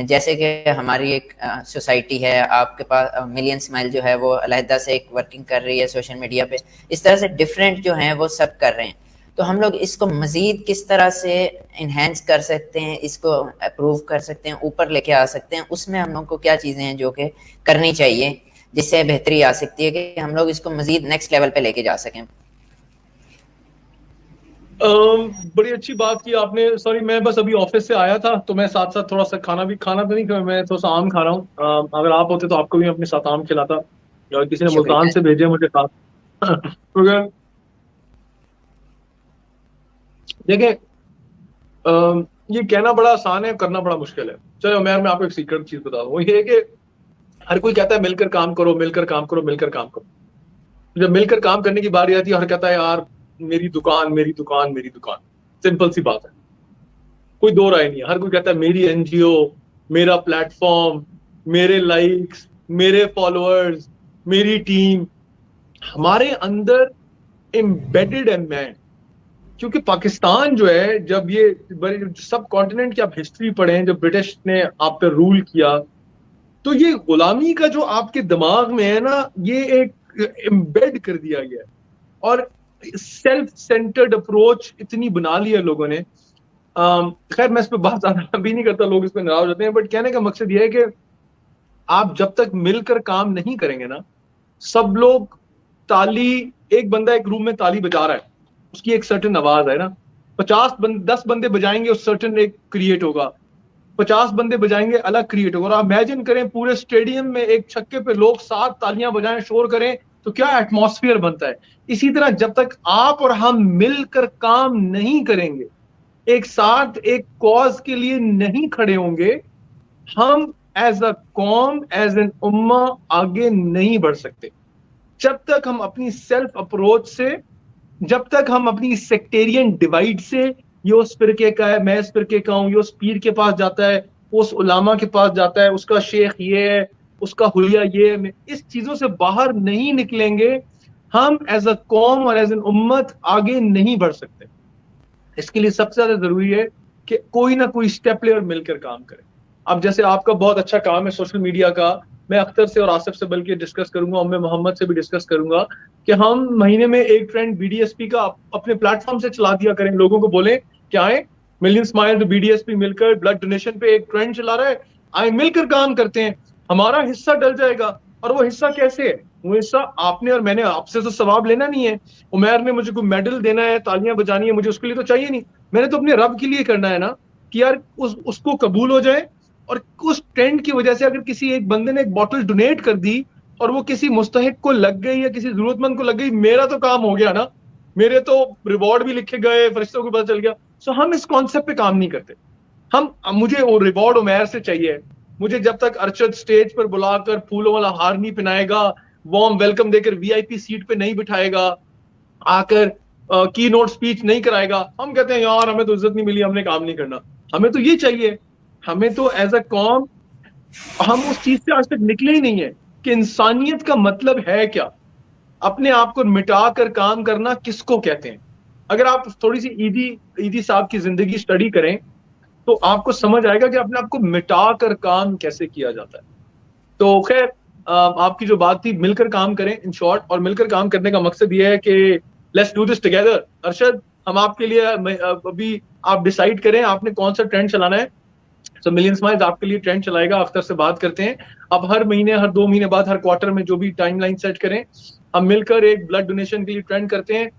S1: जैसे कि हमारी एक सोसाइटी है, आपके पास मिलियन स्माइल जो है वो अलहदा से एक वर्किंग कर रही है सोशल मीडिया पे, इस तरह से डिफरेंट जो हैं वो सब कर रहे हैं। तो हम लोग इसको मज़ीद किस तरह से इन्हेंस कर सकते हैं, इसको अप्रूव कर सकते हैं, ऊपर लेके आ सकते हैं, उसमें हम लोग को क्या चीज़ें हैं जो कि करनी चाहिए जिससे बेहतरी आ सकती है कि हम लोग इसको मज़ीद नेक्स्ट लेवल पे लेके जा सकें।
S2: बड़ी अच्छी बात की आपने। सॉरी, मैं बस अभी ऑफिस से आया था, तो मैं साथ साथ थोड़ा सा खाना तो नहीं खाया, मैं थोड़ा सा आम खा रहा हूँ। अगर आप होते तो आपको भी अपने साथ आम खिलाता, या किसी ने मुल्तान
S1: शुक्रिया।
S2: से भेजे मुझे साथ। क्योंकि देखें, ये कहना बड़ा आसान है, करना बड़ा मुश्किल है। चलो मैं आपको एक सीक्रेट चीज बता दूं, वो ये है कि हर कोई कहता है मिलकर काम करो, मिलकर काम करो, मिलकर काम करो। जब मिलकर काम करने की बारी आती है, हर कहता है यार मेरी दुकान, मेरी दुकान, मेरी दुकान। सिंपल सी बात है, कोई दो राय नहीं है। हर कोई कहता है मेरी एनजीओ, मेरा प्लेटफॉर्म, मेरे लाइक्स, मेरे फॉलोअर्स, मेरी टीम। हमारे अंदर एम्बेडेड है मैं, क्योंकि पाकिस्तान जो है, जब ये सब कॉन्टिनेंट की आप हिस्ट्री पढ़ें, जब ब्रिटिश ने आप पे रूल किया, तो ये गुलामी का जो आपके दिमाग में है ना, ये एक एम्बेड कर दिया गया है। और सेल्फ सेंटर्ड अप्रोच इतनी बना ली है लोगों ने। खैर मैं इस पे बात ज्यादा भी नहीं करता, लोग इस पे नाराज होते हैं, बट कहने का मकसद ये है कि आप जब तक मिलकर काम नहीं करेंगे ना, सब लोग ताली, एक बंदा एक रूम में ताली बजा रहा है, उसकी एक सर्टेन आवाज है ना, 10 बंदे बजाएंगे, उस सर्टेन एक क्रिएट होगा, 50 बंदे बजाएंगे, अलग क्रिएट होगा। और आप इमेजिन करें पूरे स्टेडियम में एक छक्के पे लोग 7 तालियां बजाएं, शोर करें, तो क्या एटमॉस्फेयर बनता है। इसी तरह जब तक आप और हम मिलकर काम नहीं करेंगे, एक साथ एक कॉज के लिए नहीं खड़े होंगे, हम एज अ कौम, एज एन उम्मा आगे नहीं बढ़ सकते। जब तक हम अपनी सेल्फ अप्रोच से, जब तक हम अपनी सेक्टेरियन डिवाइड से, ये उस फिरके का है, मैं इस फिरके का हूं, ये उस पीर के पास जाता है, उस उलामा के पास जाता है, उसका शेख ये है, उसका हुलिया ये है, मैं इस चीजों से बाहर नहीं निकलेंगे, हम एज अ कौम और एज एन उम्मत आगे नहीं बढ़ सकते। इसके लिए सबसे ज्यादा जरूरी है कि कोई ना कोई स्टेप ले और मिलकर काम करे। अब जैसे आपका बहुत अच्छा काम है सोशल मीडिया का, मैं अख्तर से और आसिफ से बल्कि डिस्कस करूंगा, और मैं मोहम्मद से भी डिस्कस करूंगा कि हम महीने में एक ट्रेंड बीडीएसपी का अपने प्लेटफॉर्म से चला दिया करें। लोगों को बोले कि आए, मिलियन स्माइल बीडीएसपी मिलकर ब्लड डोनेशन पे एक ट्रेंड चला रहा है, आए मिलकर काम करते हैं, हमारा हिस्सा डल जाएगा। और वो हिस्सा कैसे है? वो हिस्सा आपने और मैंने, आपसे तो सवाब लेना नहीं है। उमैर ने मुझे कोई मेडल देना है, तालियां बजानी है, मुझे उसके लिए तो चाहिए नहीं। मैंने तो अपने रब के लिए करना है ना, कि यार उसको कबूल हो जाए। और उस ट्रेंड की वजह से अगर किसी एक बंदे ने एक बॉटल डोनेट कर दी और वो किसी मुस्तहिक को लग गई या किसी जरूरतमंद को लग गई, मेरा तो काम हो गया ना, मेरे तो रिवॉर्ड भी लिखे गए, फरिश्तों को पता चल गया। सो हम इस कॉन्सेप्ट पे काम नहीं करते। हम मुझे वो रिवॉर्ड उमैर से चाहिए। मुझे जब तक अरशद स्टेज पर बुलाकर फूलों वाला हार नहीं पहनाएगा, वार्म वेलकम देकर वीआईपी सीट पे नहीं बिठाएगा, आकर की नोट स्पीच नहीं कराएगा, हम कहते हैं यार हमें तो इज्जत नहीं मिली, हमने काम नहीं करना। हमें तो ये चाहिए, हमें तो एज अ कॉम, हम उस चीज से आज तक निकले ही नहीं है कि इंसानियत का मतलब है क्या, अपने आप को मिटा कर काम करना किसको कहते हैं। अगर आप थोड़ी सी ईदी ईदी साहब की जिंदगी स्टडी करें, तो आपको समझ आएगा कि अपने आप को मिटा कर काम कैसे किया जाता है। तो खैर, आपकी जो बात थी मिलकर काम करें, इन शॉर्ट, और मिलकर काम करने का मकसद ये है कि let's do this together. Arshad, हम आपके लिए अभी आप डिसाइड करें आपने कौन सा ट्रेंड चलाना है। सो मिलियन स्माइल्स आपके लिए ट्रेंड चलाएगा, अख्तर से बात करते हैं। अब हर महीने, हर 2 महीने बाद, हर क्वार्टर में जो भी टाइमलाइन सेट करें, हम मिलकर एक ब्लड डोनेशन के लिए ट्रेंड करते हैं।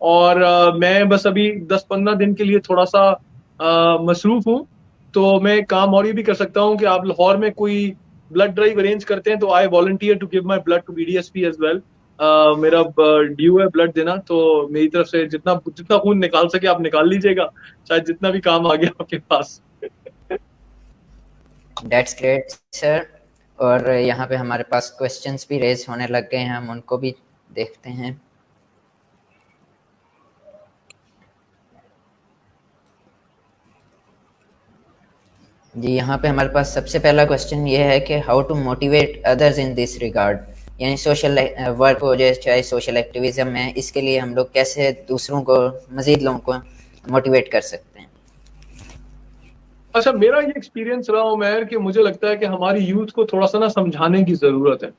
S2: और मैं बस अभी 10-15 दिन के लिए थोड़ा सा मसरूफ हूँ, तो मैं काम और ये भी कर सकता हूँ कि आप लाहौर में कोई ब्लड ड्राइव अरेंज करते हैं, तो I volunteer to give my blood to BDSP as well. मेरा ड्यू है ब्लड देना, तो मेरी तरफ से जितना जितना खून निकाल सके आप निकाल लीजिएगा, शायद जितना भी काम आ गया आपके पास।
S1: That's great sir. और यहाँ पे हमारे पास क्वेश्चंस भी रेज होने लग गए हैं, हम उनको भी देखते हैं। जी, यहाँ पे हमारे पास सबसे पहला क्वेश्चन ये है कि how to motivate others in this regard, यानी सोशल वर्क हो जाए चाहे सोशल एक्टिविज्म है, इसके लिए हम लोग कैसे दूसरों को, मज़ीद लोगों को मोटिवेट कर सकते हैं।
S2: अच्छा, मेरा ये एक्सपीरियंस रहा उमैर कि मुझे लगता है कि हमारी यूथ को थोड़ा सा ना समझाने की जरूरत है।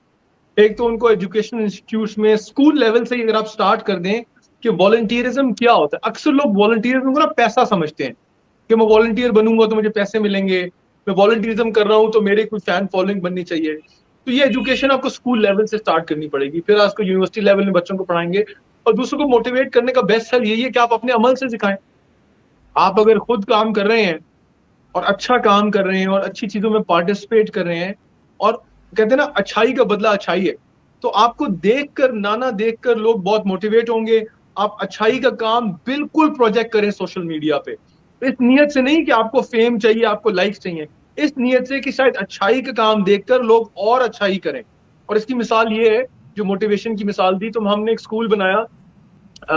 S2: एक तो उनको एजुकेशन इंस्टीट्यूट्स में स्कूल लेवल से ही अगर आप स्टार्ट कर दें कि वॉलंटियरिज्म क्या होता है। अक्सर लोग वॉलंटियरिज्म को ना पैसा समझते हैं कि मैं वॉलंटियर बनूंगा तो मुझे पैसे मिलेंगे, मैं वॉलंटियरिज्म कर रहा हूँ तो मेरे कोई फैन फॉलोइंग बननी चाहिए। तो ये एजुकेशन आपको स्कूल लेवल से स्टार्ट करनी पड़ेगी, फिर आपको यूनिवर्सिटी लेवल में बच्चों को पढ़ाएंगे। और दूसरों को मोटिवेट करने का बेस्ट हल यही है कि आप अपने अमल से सिखाएं। आप अगर खुद काम कर रहे हैं और अच्छा काम कर रहे हैं और अच्छी चीजों में पार्टिसिपेट कर रहे हैं, और कहते हैं ना अच्छाई का बदला अच्छाई है, तो आपको देखकर, नाना देखकर लोग बहुत मोटिवेट होंगे। आप अच्छाई का काम बिल्कुल प्रोजेक्ट करें सोशल मीडिया पे, इस नियत से नहीं कि आपको फेम चाहिए, आपको लाइक्स चाहिए, इस नियत से कि शायद अच्छाई का काम देखकर लोग और अच्छाई करें। और इसकी मिसाल ये है, जो मोटिवेशन की मिसाल दी, तो हमने एक स्कूल बनाया।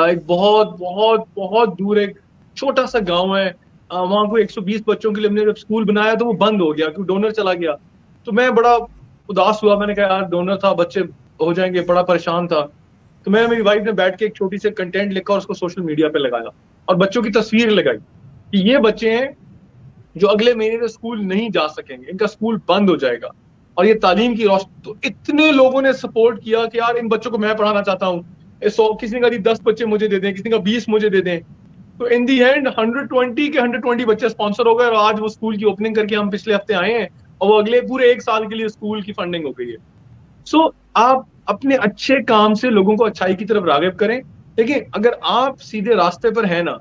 S2: एक बहुत बहुत बहुत दूर एक छोटा सा गांव है, वहां को 120 बच्चों के लिए हमने जब स्कूल बनाया तो वो बंद हो गया क्योंकि डोनर चला गया। तो मैं बड़ा उदास हुआ, मैंने कहा यार डोनर था, बच्चे हो जाएंगे, बड़ा परेशान था। तो मैं, मेरी वाइफ ने बैठ के एक छोटी सी कंटेंट लिखा और उसको सोशल मीडिया पे लगाया और बच्चों की तस्वीर लगाई कि ये बच्चे हैं जो अगले महीने से स्कूल नहीं जा सकेंगे, इनका स्कूल बंद हो जाएगा और ये तालीम की रोशनी। तो इतने लोगों ने सपोर्ट किया कि यार इन बच्चों को मैं पढ़ाना चाहता हूँ, 100 किसी ने कहा 10 बच्चे मुझे दे दें, किसी ने कहा 20 मुझे दे दें। तो इन दी एंड 120 बच्चे स्पॉन्सर हो गए और आज वो स्कूल की ओपनिंग करके हम पिछले हफ्ते आए हैं और वो अगले पूरे एक साल के लिए स्कूल की फंडिंग हो गई है। सो आप अपने अच्छे काम से लोगों को अच्छाई की तरफ राग़िब करें। देखिए, अगर आप सीधे रास्ते पर हैं ना,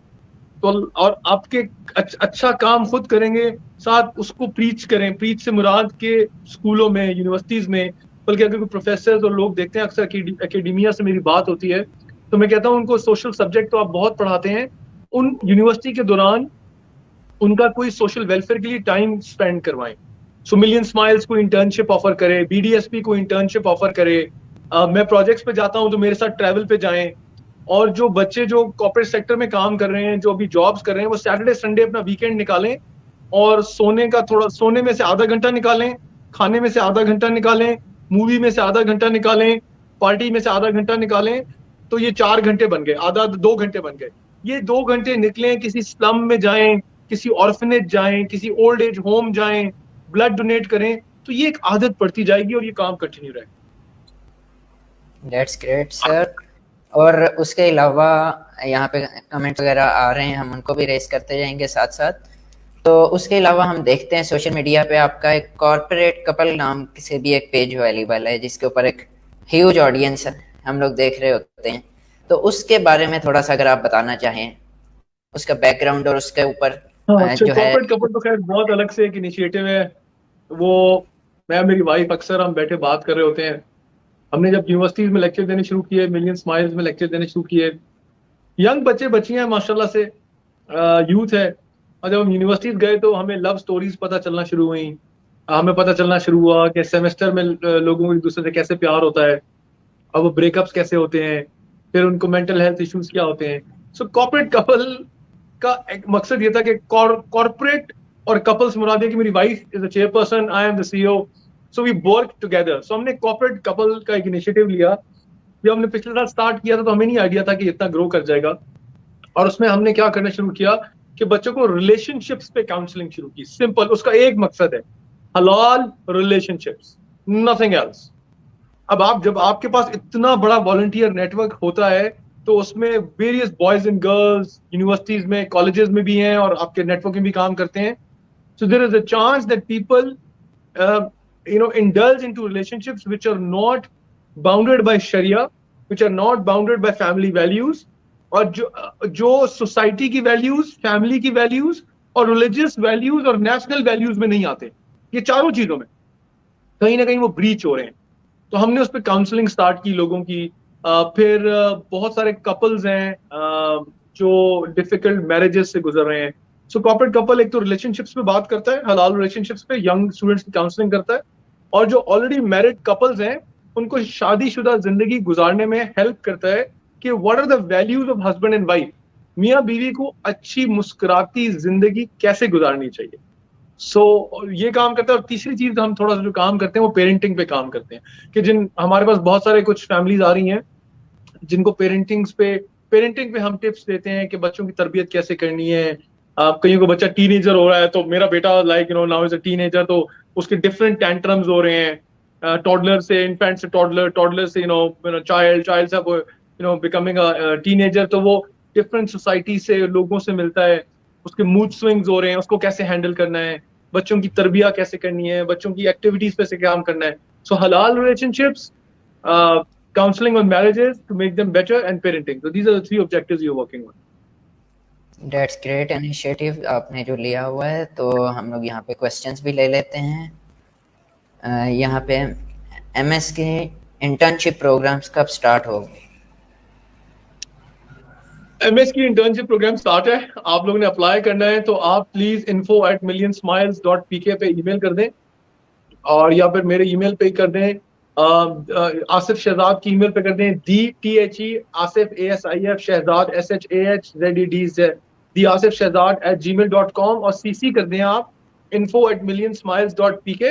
S2: तो और आपके अच्छा काम खुद करेंगे, साथ उसको प्रीच करें। प्रीच से मुराद के स्कूलों में, यूनिवर्सिटीज में, बल्कि अगर कोई प्रोफेसर और लोग देखते हैं, अक्सर एकेडमिया से मेरी बात होती है, तो मैं कहता हूं उनको सोशल सब्जेक्ट तो आप बहुत पढ़ाते हैं, उन यूनिवर्सिटी के दौरान उनका कोई सोशल वेलफेयर के लिए टाइम स्पेंड करवाएं। सो मिलियन स्माइल्स को इंटर्नशिप ऑफर करे, बीडीएसपी को इंटर्नशिप ऑफर करे। मैं प्रोजेक्ट्स पे जाता हूं तो मेरे साथ ट्रैवल पे जाएं। और जो बच्चे जो कॉर्पोरेट सेक्टर में काम कर रहे हैं, जो अभी जॉब्स कर रहे हैं, वो सैटरडे संडे अपना वीकेंड निकालें और सोने में से आधा घंटा निकालें, खाने में से आधा घंटा निकालें, मूवी में से आधा घंटा निकालें, पार्टी में से आधा घंटा निकालें। तो ये 4 घंटे बन गए, आधा 2 घंटे बन गए। ये 2 घंटे निकलें, किसी स्लम में जाएं, किसी ऑर्फनेज जाएं, किसी ओल्ड एज होम जाएं, ब्लड डोनेट करें। तो ये एक आदत पड़ती जाएगी और ये काम कंटिन्यू रहेगा।
S1: That's great sir. और उसके अलावा यहाँ पे कमेंट वगैरह आ रहे हैं, हम उनको भी रेस करते जाएंगे साथ साथ। तो उसके अलावा हम देखते हैं सोशल मीडिया पे आपका एक कॉर्पोरेट कपल नाम से भी एक पेज अवेलेबल है, जिसके ऊपर एक ह्यूज ऑडियंस हम लोग देख रहे होते हैं। तो उसके बारे में थोड़ा सा अगर आप बताना चाहें, उसका बैकग्राउंड और उसके ऊपर
S2: हाँ, अच्छा,
S1: जो है।
S2: कॉर्पोरेट कपल तो खैर बहुत अलग से एक इनिशिएटिव है। वो, मैं, मेरी वाइफ, अक्सर हम बैठे बात कर रहे होते हैं। हमने जब यूनिवर्सिटीज में लेक्चर देने शुरू किए, मिलियन स्माइल्स में लेक्चर देने शुरू किए, यंग बच्चे बच्चियां हैं माशाल्लाह से, यूथ है। और जब हम यूनिवर्सिटीज गए तो हमें लव स्टोरीज पता चलना शुरू हुई। हमें पता चलना शुरू हुआ कि सेमेस्टर में लोगों को एक दूसरे से कैसे प्यार होता है और वो ब्रेकअप्स कैसे होते हैं, फिर उनको मेंटल हेल्थ इश्यूज क्या होते हैं। सो कॉर्पोरेट कपल का एक मकसद ये था कि कॉर्पोरेट और कपल्स मुराद है कि मेरी wife is the chairperson, I am the CEO, so we work together. So हमने कॉर्पोरेट कपल का एक इनिशिएटिव लिया। जब हमने पिछले साल स्टार्ट किया था तो हमें नहीं आइडिया था कि इतना ग्रो कर जाएगा। और उसमें हमने क्या करना शुरू किया कि बच्चों को रिलेशनशिप्स पे काउंसलिंग शुरू की। सिंपल, उसका एक मकसद है, हलाल रिलेशनशिप्स, नथिंग एल्स। अब आप, जब आपके पास इतना बड़ा वॉलंटियर नेटवर्क होता है, तो उसमें various boys and girls universities में, कॉलेजेस में भी हैं और आपके नेटवर्क में भी काम करते हैं। So there is a chance that people indulge into relationships which are not bounded by sharia, which are not bounded by family values, और जो सोसाइटी की वैल्यूज, फैमिली की वैल्यूज और रिलीजियस वैल्यूज और नेशनल वैल्यूज में नहीं आते। ये चारों चीजों में कहीं ना कहीं वो ब्रीच हो रहे हैं। तो हमने उस पर काउंसलिंग स्टार्ट की लोगों की। फिर बहुत सारे कपल्स हैं जो डिफिकल्ट मैरिजेस से गुजर रहे हैं। सो कॉर्पोरेट कपल एक तो रिलेशनशिप्स पे बात करता है, हलाल रिलेशनशिप्स पे, यंग स्टूडेंट्स की काउंसलिंग करता है। और जो ऑलरेडी मैरिड कपल्स हैं उनको शादीशुदा जिंदगी गुजारने में हेल्प करता है कि what are the values of husband and wife, मियाँ बीवी को अच्छी मुस्कुराती जिंदगी कैसे गुजारनी चाहिए। ये काम करता है। और तीसरी चीज हम थोड़ा सा जो काम करते हैं वो पेरेंटिंग पे काम करते हैं कि जिन हमारे पास बहुत सारे कुछ फैमिलीज आ रही हैं जिनको पेरेंटिंग पे हम टिप्स देते हैं कि बच्चों की तरबियत कैसे करनी है, कईयों को बच्चा टीनेजर हो रहा है, तो मेरा बेटा like now is a teenager, तो उसके डिफरेंट टेंट्रम्स हो रहे हैं, टॉडलर से इन्फेंट से टॉडलर, टॉडलर से चाइल्ड, चाइल्ड से बिकमिंग अ टीनेजर, तो वो डिफरेंट सोसाइटी से लोगों से मिलता है, उसके मूड स्विंग्स हो रहे हैं, उसको कैसे हैंडल करना है, बच्चों की तरबिया कैसे करनी है, बच्चों की एक्टिविटीज पे से काम करना है। सो हलाल relationships, counseling on marriages to make them better, and parenting. So these are the three objectives you're working on.
S1: That's great initiative आपने जो लिया हुआ है। तो हम लोग यहाँ पे क्वेश्चंस भी ले लेते हैं। यहाँ पे एमएस के इंटर्नशिप प्रोग्राम्स कब स्टार्ट होंगे?
S2: एमएस की इंटर्नशिप प्रोग्राम स्टार्ट है, आप लोगों ने अप्लाई करना है तो आप प्लीज info@millionsmiles.pk पे ईमेल कर दें, और या फिर मेरे ईमेल पे कर दें, आसिफ शहजाद की ईमेल पे कर दें, DTHE Asif ASIF Shahzad SHAHZED दी आसिफ शहजाद @gmail.com, और CC कर दें आप info@millionsmiles.pk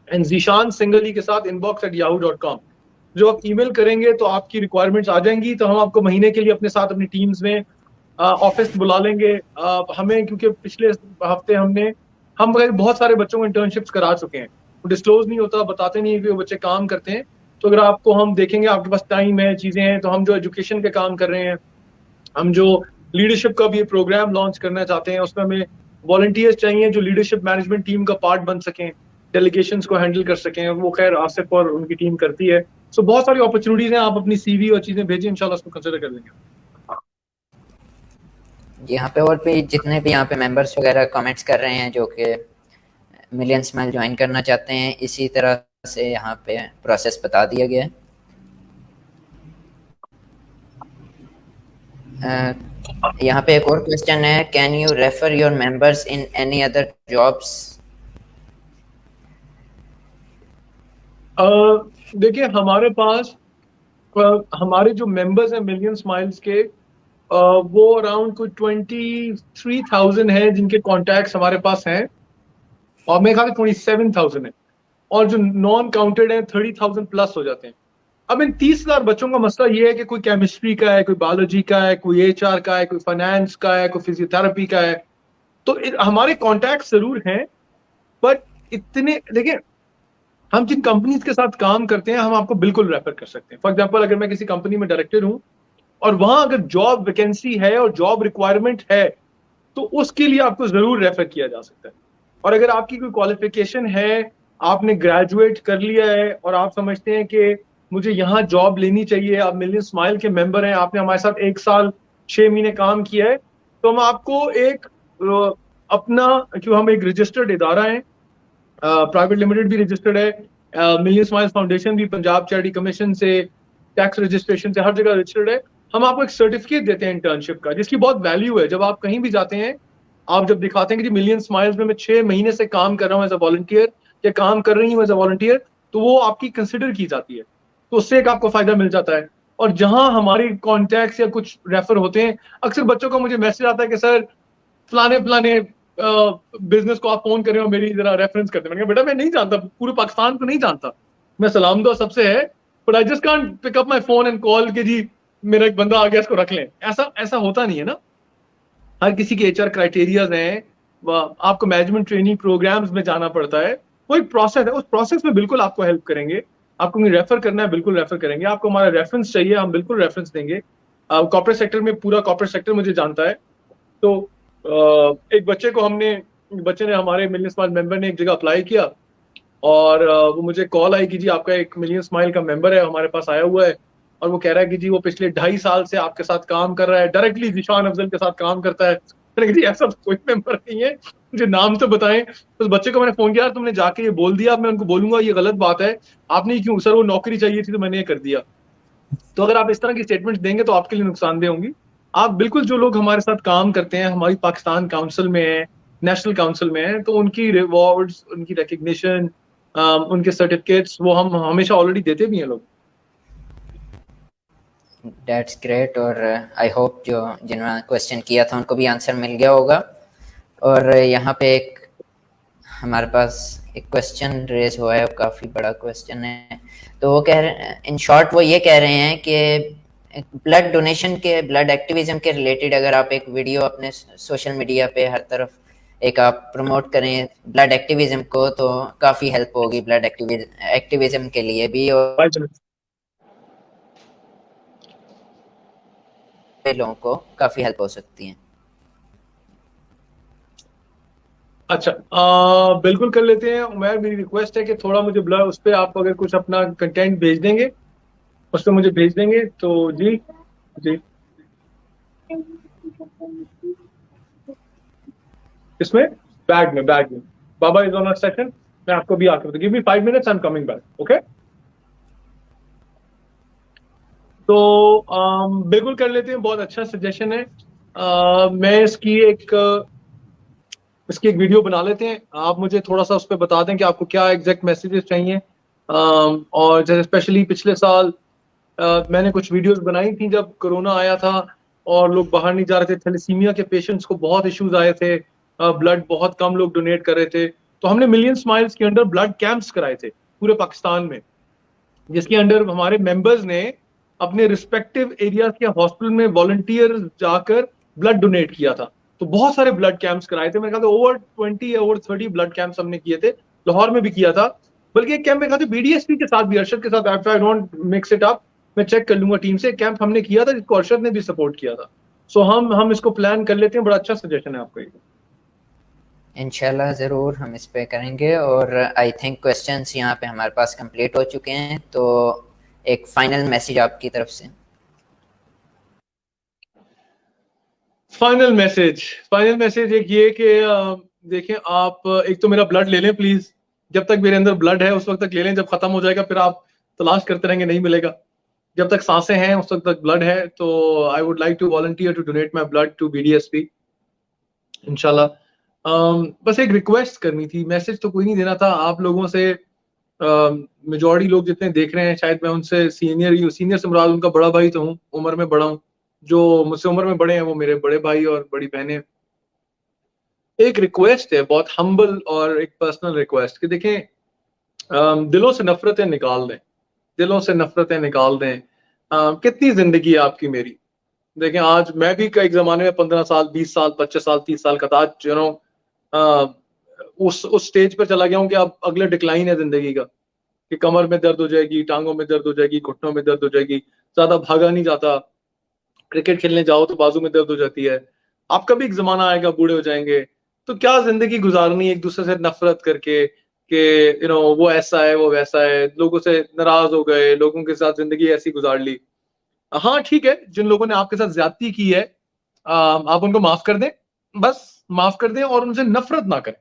S2: एंड जीशान सिंगली के साथ inbox@yahoo.com। जो आप ईमेल करेंगे तो आपकी रिक्वायरमेंट्स आ जाएंगी, तो हम आपको महीने के लिए अपने साथ अपनी टीम्स में ऑफिस बुला लेंगे। हमें क्योंकि पिछले हफ्ते हम बहुत सारे बच्चों को इंटर्नशिप्स करा चुके हैं, वो डिस्क्लोज नहीं होता, बताते नहीं है कि वो बच्चे काम करते हैं। तो अगर आपको हम देखेंगे, आपके पास टाइम है, चीजें हैं, तो हम जो एजुकेशन के काम कर रहे हैं, हम जो लीडरशिप का भी प्रोग्राम लॉन्च करना चाहते हैं, उसमें हमें वॉलंटियर्स चाहिए जो लीडरशिप मैनेजमेंट टीम का पार्ट बन सकें, डेलीगेशंस को हैंडल कर सकें। वो खैर आसिफ और उनकी टीम करती है। सो बहुत सारी अपॉर्चुनिटीज हैं, आप अपनी CV और चीजें भेजें, इंशाल्लाह उसको कंसिडर कर लेंगे।
S1: यहाँ पे और भी जितने भी यहाँ पे मेंबर्स वगैरह कमेंट्स कर रहे हैं जो कि मिलियन स्माइल ज्वाइन करना चाहते हैं, इसी तरह से यहाँ पे प्रोसेस बता दिया गया है। यहाँ पे एक और क्वेश्चन है, can you refer your members in any other jobs?
S2: देखिए, हमारे पास हमारे जो मेंबर्स हैं मिलियन स्माइल्स के, वो अराउंड कोई 23,000 हैं जिनके कॉन्टैक्ट्स हमारे पास हैं, और मेरे ख्याल से 27,000 है, और जो नॉन काउंटेड है 30,000 प्लस हो जाते हैं। अब इन 30,000 बच्चों का मसला ये है कि कोई केमिस्ट्री का है, कोई बायोलॉजी का है, कोई HR का है, कोई फाइनेंस का है, कोई फिजियोथेरेपी का है। तो हमारे कॉन्टैक्ट जरूर हैं, बट इतने देखिए, हम जिन कंपनीज के साथ काम करते हैं हम आपको बिल्कुल रेफर कर सकते हैं। फॉर एग्जाम्पल, अगर मैं किसी कंपनी में डायरेक्टर हूं और वहां अगर जॉब वैकेंसी है और जॉब रिक्वायरमेंट है, तो उसके लिए आपको जरूर रेफर किया जा सकता है। और अगर आपकी कोई क्वालिफिकेशन है, आपने ग्रेजुएट कर लिया है और आप समझते हैं कि मुझे यहाँ जॉब लेनी चाहिए, आप मिलियन स्माइल के मेंबर हैं, आपने हमारे साथ 1 साल 6 महीने काम किया है, तो हम आपको एक अपना, क्यों हम एक रजिस्टर्ड इदारा है, प्राइवेट लिमिटेड भी रजिस्टर्ड है, मिलियन स्माइल्स फाउंडेशन भी पंजाब चैरिटी कमीशन से, टैक्स रजिस्ट्रेशन से, हर जगह रजिस्टर्ड है। हम आपको एक सर्टिफिकेट देते हैं इंटर्नशिप का, जिसकी बहुत वैल्यू है। जब आप कहीं भी जाते हैं, आप जब दिखाते हैं कि जी मिलियन स्माइल्स में मैं 6 महीने से काम कर रहा हूँ एज अ वॉलंटियर, या काम कर रही हूँ एज अ वॉलंटियर, तो वो आपकी कंसिडर की जाती है, तो उससे एक आपको फायदा मिल जाता है। और जहां हमारे कॉन्टैक्ट्स या कुछ रेफर होते हैं, अक्सर बच्चों का मुझे मैसेज आता है कि सर फलाने फलाने बिजनेस को आप फोन करें और मेरी जरा रेफरेंस करते हैं। मैंने कहा बेटा मैं नहीं जानता, पूरे पाकिस्तान को नहीं जानता, मैं सलाम दुआ सबसे है, but I just can't pick up my phone and call के जी मेरा एक बंदा आ गया, इसको रख लें। ऐसा ऐसा होता नहीं है ना। हर किसी के HR क्राइटेरियाज हैं, आपको मैनेजमेंट ट्रेनिंग प्रोग्राम्स में जाना पड़ता है, वो एक प्रोसेस है, उस प्रोसेस में बिल्कुल आपको हेल्प करेंगे। आपको रेफर करना है, बिल्कुल रेफर करेंगे। आपको हमारा रेफरेंस चाहिए, हम बिल्कुल रेफरेंस देंगे। कॉर्पोरेट सेक्टर में, पूरा कॉर्पोरेट सेक्टर मुझे जानता है, तो एक बच्चे ने हमारे मिलियन स्माइल मेंबर ने एक जगह अप्लाई किया, और वो मुझे कॉल आई कि जी आपका एक मिलियन स्माइल का मेंबर है, हमारे पास आया हुआ है, और वो कह रहा है कि जी वो पिछले 2.5 साल से आपके साथ काम कर रहा है, डायरेक्टली जिशान अफजल के साथ काम करता है। मैंने कहा जी ऐसा तो कोई मेंबर नहीं है, मुझे नाम तो बताएं। तो उस बच्चे को मैंने फोन किया, तुमने जाके ये बोल दिया, मैं उनको बोलूंगा ये गलत बात है, आपने क्यों? सर वो नौकरी चाहिए थी तो मैंने ये कर दिया। तो अगर आप इस तरह की स्टेटमेंट देंगे तो आपके लिए नुकसानदेह होंगी। आप बिल्कुल, जो लोग हमारे साथ काम करते हैं, हमारी पाकिस्तान काउंसिल में है, नेशनल काउंसिल में है, तो उनकी रिवॉर्ड्स, उनकी रिकग्निशन, उनके सर्टिफिकेट्स वो हम हमेशा ऑलरेडी देते भी हैं लोग।
S1: That's great. और आई होप जो जिन्होंने क्वेश्चन किया था उनको भी आंसर मिल गया होगा। और यहाँ पे एक हमारे पास एक क्वेश्चन रेज हुआ है, काफ़ी बड़ा क्वेश्चन है। तो वो कह रहे हैं, इन शॉर्ट वो ये कह रहे हैं कि ब्लड डोनेशन के, ब्लड एक्टिविज्म के रिलेटेड अगर आप एक वीडियो अपने सोशल मीडिया पे हर तरफ एक आप प्रमोट करें ब्लड एक्टिविज्म को, तो काफ़ी हेल्प होगी ब्लड एक्टिविज्म के लिए भी, और
S2: 5 मिनट।
S1: लोगों को काफ़ी हेल्प हो सकती है।
S2: अच्छा, बिल्कुल कर लेते हैं उमर। मेरी रिक्वेस्ट है कि थोड़ा मुझे ब्लर उस पर आप अगर कुछ अपना कंटेंट भेज देंगे, उस पर मुझे भेज देंगे तो जी। जी, इसमें बैग में बाबा इज ऑन अ सेशन। मैं आपको भी आकर give me 5 minutes, I am coming back, okay. तो बिल्कुल कर लेते हैं, बहुत अच्छा सजेशन है। मैं इसकी एक वीडियो बना लेते हैं। आप मुझे थोड़ा सा उस पर बता दें कि आपको क्या एग्जैक्ट मैसेजेस चाहिए। और जैसे स्पेशली पिछले साल मैंने कुछ वीडियोस बनाई थी जब कोरोना आया था और लोग बाहर नहीं जा रहे थे, थैलेसीमिया के पेशेंट्स को बहुत इश्यूज आए थे, ब्लड बहुत कम लोग डोनेट कर रहे थे। तो हमने मिलियन स्माइल्स के अंडर ब्लड कैंप्स कराए थे पूरे पाकिस्तान में, जिसके अंडर हमारे मेंबर्स ने अपने रिस्पेक्टिव एरिया के हॉस्पिटल में वॉलंटियर जाकर ब्लड डोनेट किया था। तो बहुत सारे ब्लड कैंप्स कराए थे, मेरे ख्याल से ओवर 20 या ओवर 30 ब्लड कैंप्स हमने किए थे। लाहौर में भी किया था, बल्कि एक कैंप में था बीडीएसपी के साथ भी, अरशद के साथ, I don't mix it up, मैं चेक कर लूंगा टीम से। कैंप हमने किया था जिसको अरशद ने भी सपोर्ट किया था। सो हम इसको प्लान कर लेते हैं, बड़ा अच्छा सजेशन है आपका ये।
S1: इंशाल्लाह ज़रूर हम इस पे करेंगे। और आई थिंक क्वेश्चंस यहाँ पे हमारे पास कंप्लीट हो चुके हैं, तो एक फाइनल मैसेज आपकी तरफ से।
S2: फाइनल मैसेज एक ये कि देखें आप, एक तो मेरा ब्लड ले लें प्लीज। जब तक मेरे अंदर ब्लड है उस वक्त तक ले लें, जब खत्म हो जाएगा फिर आप तलाश करते रहेंगे, नहीं मिलेगा। जब तक सांसें हैं उस वक्त तक ब्लड है। तो I would like to volunteer to donate my blood to BDSP इंशाल्लाह। बस एक रिक्वेस्ट करनी थी, मैसेज तो कोई नहीं देना था आप लोगों से। मेजॉरिटी लोग जितने देख रहे हैं शायद मैं उनसे सीनियर ही हूँ, सीनियर से मुराद उनका बड़ा भाई तो हूँ, उम्र में बड़ा हूँ। जो मुझसे उम्र में बड़े हैं वो मेरे बड़े भाई और बड़ी बहनें। एक रिक्वेस्ट है, बहुत हम्बल और एक पर्सनल रिक्वेस्ट, कि देखें दिलों से नफरतें निकाल दें, दिलों से नफरतें निकाल दें। कितनी जिंदगी है आपकी मेरी। देखें आज मैं भी कई जमाने में 15 साल, 20 साल, 25 साल, 30 साल का था, यू नो उस स्टेज पर चला गया हूँ कि अब अगले डिक्लाइन है जिंदगी का, कि कमर में दर्द हो जाएगी, टांगों में दर्द हो जाएगी, घुटनों में दर्द हो जाएगी, ज्यादा भागा नहीं जाता, क्रिकेट खेलने जाओ तो बाजू में दर्द हो जाती है। आपका भी एक जमाना आएगा, बूढ़े हो जाएंगे, तो क्या जिंदगी गुजारनी एक दूसरे से नफरत करके कि वो ऐसा है वो वैसा है, लोगों से नाराज हो गए, लोगों के साथ जिंदगी ऐसी गुजार ली। हाँ ठीक है, जिन लोगों ने आपके साथ ज्यादती की है आप उनको माफ कर दें, बस माफ कर दें और उनसे नफरत ना करें।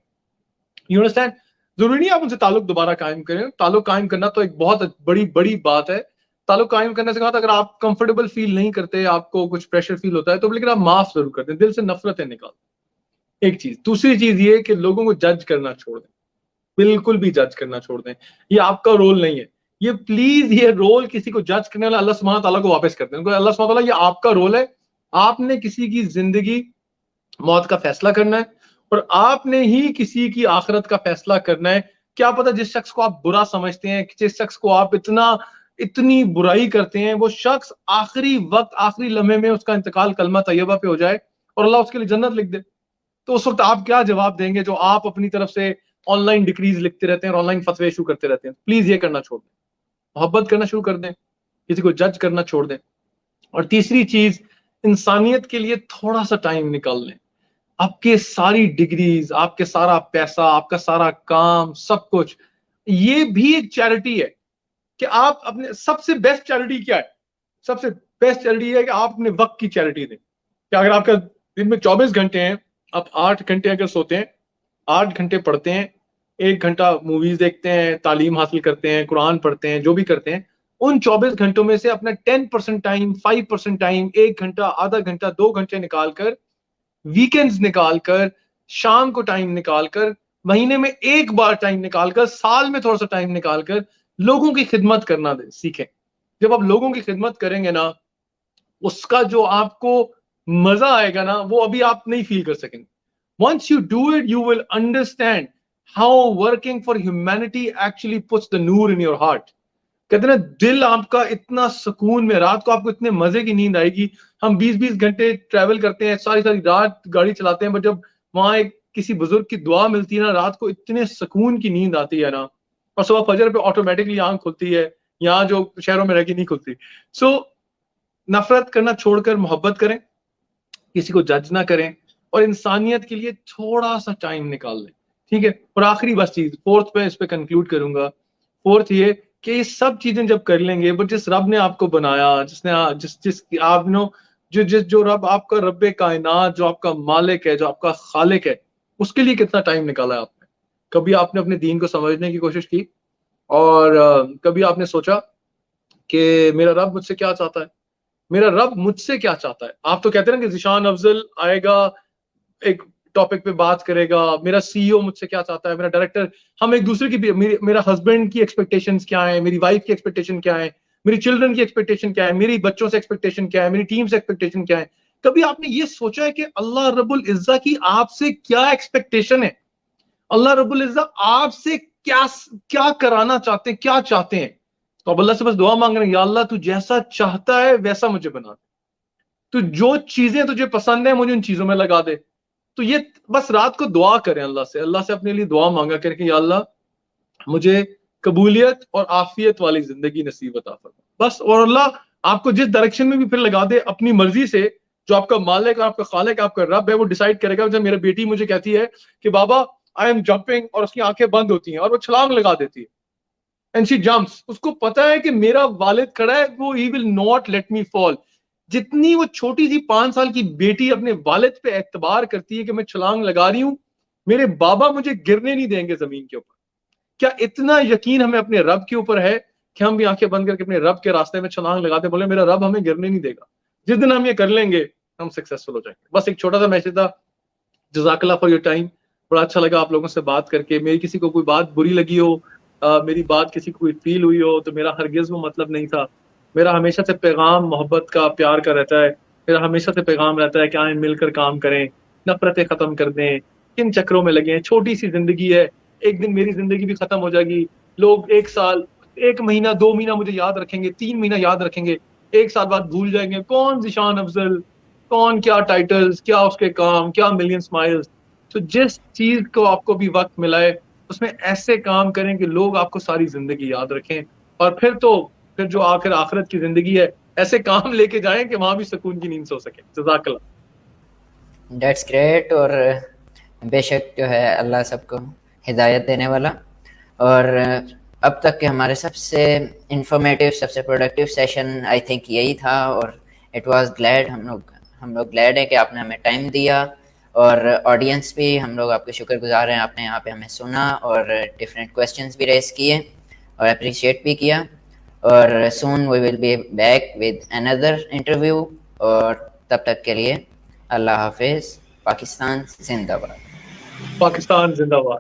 S2: You understand. जरूरी नहीं आप उनसे ताल्लुक दोबारा कायम करें, ताल्लुक कायम करना तो एक बहुत बड़ी बड़ी बात है। ताल्लुक कायम करने से कहा, अगर आप कंफर्टेबल फील नहीं करते, आपको कुछ प्रेशर फील होता है तो लेकिन आप माफ जरूर कर दें, दिल से नफरतें निकाल। एक चीज, दूसरी चीज ये कि लोगों को जज करना छोड़ दें, बिल्कुल भी जज करना छोड़ दें। ये आपका रोल नहीं है। ये प्लीज, ये रोल किसी को जज करने वाला अल्लाह सुब्हान ताला को वापस करते हैं। अल्लाह सुब्हान ताला, ये आपका रोल है। आपने किसी की जिंदगी मौत का फैसला करना है और आपने ही किसी की आखिरत का फैसला करना है। क्या पता जिस शख्स को आप बुरा समझते हैं, जिस शख्स को आप इतनी बुराई करते हैं, वो शख्स आखिरी वक्त, आखिरी लम्हे में उसका इंतकाल कलमा तैयबा पे हो जाए और अल्लाह उसके लिए जन्नत लिख दे। तो उस वक्त आप क्या जवाब देंगे, जो आप अपनी तरफ से ऑनलाइन डिक्रीज लिखते रहते हैं और ऑनलाइन फतवे इशू करते रहते हैं। प्लीज ये करना छोड़ दें, मोहब्बत करना शुरू कर दें, किसी को जज करना छोड़ दें। और तीसरी चीज, इंसानियत के लिए थोड़ा सा टाइम निकाल लें। आपके सारी डिग्रीज, आपके सारा पैसा, आपका सारा काम, सब कुछ, ये भी एक चैरिटी है। कि आप अपने, सबसे बेस्ट चैरिटी क्या है? सबसे बेस्ट चैरिटी है कि आप अपने वक्त की चैरिटी दें। कि अगर आपका दिन में 24 घंटे हैं, आप 8 घंटे अगर सोते हैं, 8 घंटे पढ़ते हैं, 1 घंटा मूवीज देखते हैं, तालीम हासिल करते हैं, कुरान पढ़ते हैं, जो भी करते हैं, उन 24 घंटों में से अपना 10% टाइम, 5% टाइम, 1 घंटा, आधा घंटा, 2 घंटे निकालकर, वीकेंड्स निकालकर, शाम को टाइम निकालकर, महीने में एक बार टाइम निकालकर, साल में थोड़ा सा टाइम निकालकर लोगों की खिदमत करना दे सीखें। जब आप लोगों की खिदमत करेंगे ना, उसका जो आपको मजा आएगा ना, वो अभी आप नहीं फील कर सकेंगे। Once you do it, you will understand how working for humanity actually puts the नूर इन योर हार्ट। कहते हैं ना, दिल आपका इतना सुकून में, रात को आपको इतने मजे की नींद आएगी। हम 20-20 घंटे ट्रैवल करते हैं, सारी सारी रात गाड़ी चलाते हैं, बट जब वहां एक किसी बुजुर्ग की दुआ मिलती है ना, रात को इतने सुकून की नींद आती है ना, और सुबह फजर पे ऑटोमेटिकली आंख खुलती है। यहाँ जो शहरों में रह के नहीं खुलती। सो नफरत करना छोड़कर मोहब्बत करें, किसी को जज ना करें, और इंसानियत के लिए थोड़ा सा टाइम निकाल लें। ठीक है। और आखिरी बस चीज, फोर्थ पे इस पे कंक्लूड करूंगा। फोर्थ ये कि ये सब चीजें जब कर लेंगे, बट जिस रब ने आपको बनाया, जिसने जिस जिस आप नो जो रब आपका रब कायनात, जो आपका मालिक है, जो आपका खालिक है, उसके लिए कितना टाइम निकाला है आपने? कभी आपने अपने दीन को समझने की कोशिश की? और कभी आपने सोचा कि मेरा रब मुझसे क्या चाहता है? मेरा रब मुझसे क्या चाहता है? आप तो कहते हैं ना कि जिशान अफजल आएगा, एक टॉपिक पे बात करेगा, मेरा सीईओ मुझसे क्या चाहता है, मेरा डायरेक्टर, हम एक दूसरे की मेरा हस्बैंड की एक्सपेक्टेशंस क्या है, मेरी वाइफ की एक्सपेक्टेशन क्या है, मेरी चिल्ड्रन की एक्सपेक्टेशन क्या है, मेरी बच्चों से एक्सपेक्टेशन क्या है, मेरी टीम से एक्सपेक्टेशन क्या है? कभी आपने ये सोचा है कि अल्लाह रब्बुल इज्जा की आपसे क्या एक्सपेक्टेशन है? अल्लाह रब्बुल इज्जा आपसे क्या क्या कराना चाहते हैं, क्या चाहते हैं? तो अब अल्लाह से बस दुआ मांग रहे हैं, या अल्लाह तू जैसा चाहता है वैसा मुझे बना दे। तो जो चीजें तुझे पसंद है मुझे उन चीजों में लगा दे। तो ये बस रात को दुआ करें अल्लाह से अपने लिए दुआ मांगा करें कि या अल्लाह मुझे कबूलियत और आफियत वाली जिंदगी नसीब अता फरमा बस। और अल्लाह आपको जिस डायरेक्शन में भी फिर लगा दे अपनी मर्जी से, जो आपका मालिक, आपका खालिक, आपका रब है, वो डिसाइड करेगा। जब मेरी बेटी मुझे कहती है कि बाबा आई एम जंपिंग, और उसकी आंखें बंद होती हैं और वो छलांग लगा देती है, एंड शी जंप्स, उसको पता है कि मेरा वालिद खड़ा है, वो he will not let me fall. जितनी वो छोटी सी 5 साल की बेटी अपने वालिद पे एतबार करती है कि मैं छलांग लगा रही हूं, मेरे बाबा मुझे गिरने नहीं देंगे जमीन के ऊपर, क्या इतना यकीन हमें अपने रब के ऊपर है कि हम भी आंखें बंद करके अपने रब के रास्ते में छलांग लगाते, बोले मेरा रब हमें गिरने नहीं देगा? जिस दिन हम ये कर लेंगे, हम सक्सेसफुल हो जाएंगे। बस एक छोटा सा मैसेज था। जज़ाकल्लाह फॉर योर टाइम। बड़ा अच्छा लगा आप लोगों से बात करके। मेरी किसी को कोई बात बुरी लगी हो, मेरी बात किसी को कोई फील हुई हो, तो मेरा हरगिज वो मतलब नहीं था। मेरा हमेशा से पैगाम मोहब्बत का, प्यार का रहता है। मेरा हमेशा से पैगाम रहता है कि आए मिलकर काम करें, नफरतें खत्म कर दें, किन चक्रों में लगे हैं। छोटी सी जिंदगी है, एक दिन मेरी जिंदगी भी खत्म हो जाएगी। लोग 1 साल, 1 महीना, 2 महीना मुझे याद रखेंगे, 3 महीना याद रखेंगे, 1 साल बाद भूल जाएंगे कौन जिशान अफजल, कौन क्या टाइटल्स, क्या उसके काम, क्या मिलियन स्माइल्स। तो जिस चीज को आपको भी वक्त मिला है, उसमें ऐसे काम करें कि लोग आपको सारी जिंदगी याद रखें। और फिर जो आखिर आखिरत की जिंदगी है, ऐसे काम लेके जाएं कि वहां भी सुकून की नींद सो सके। जज़ाकल्लाह।
S1: That's great. और बेशक जो है अल्लाह सबको हिदायत देने वाला। और अब तक के हमारे सबसे इंफॉर्मेटिव, सबसे प्रोडक्टिव सेशन आई थिंक यही था। और इट वाज ग्लैड, हम लोग ग्लैड है कि आपने हमें टाइम दिया। और ऑडियंस भी, हम लोग आपके शुक्रगुजार हैं, आपने यहाँ पे हमें सुना और डिफरेंट क्वेश्चंस भी रेज किए और अप्रिशिएट भी किया। और soon we will be back with another interview. और तब तक के लिए अल्लाह हाफिज़। पाकिस्तान जिंदाबाद।
S2: पाकिस्तान जिंदाबाद।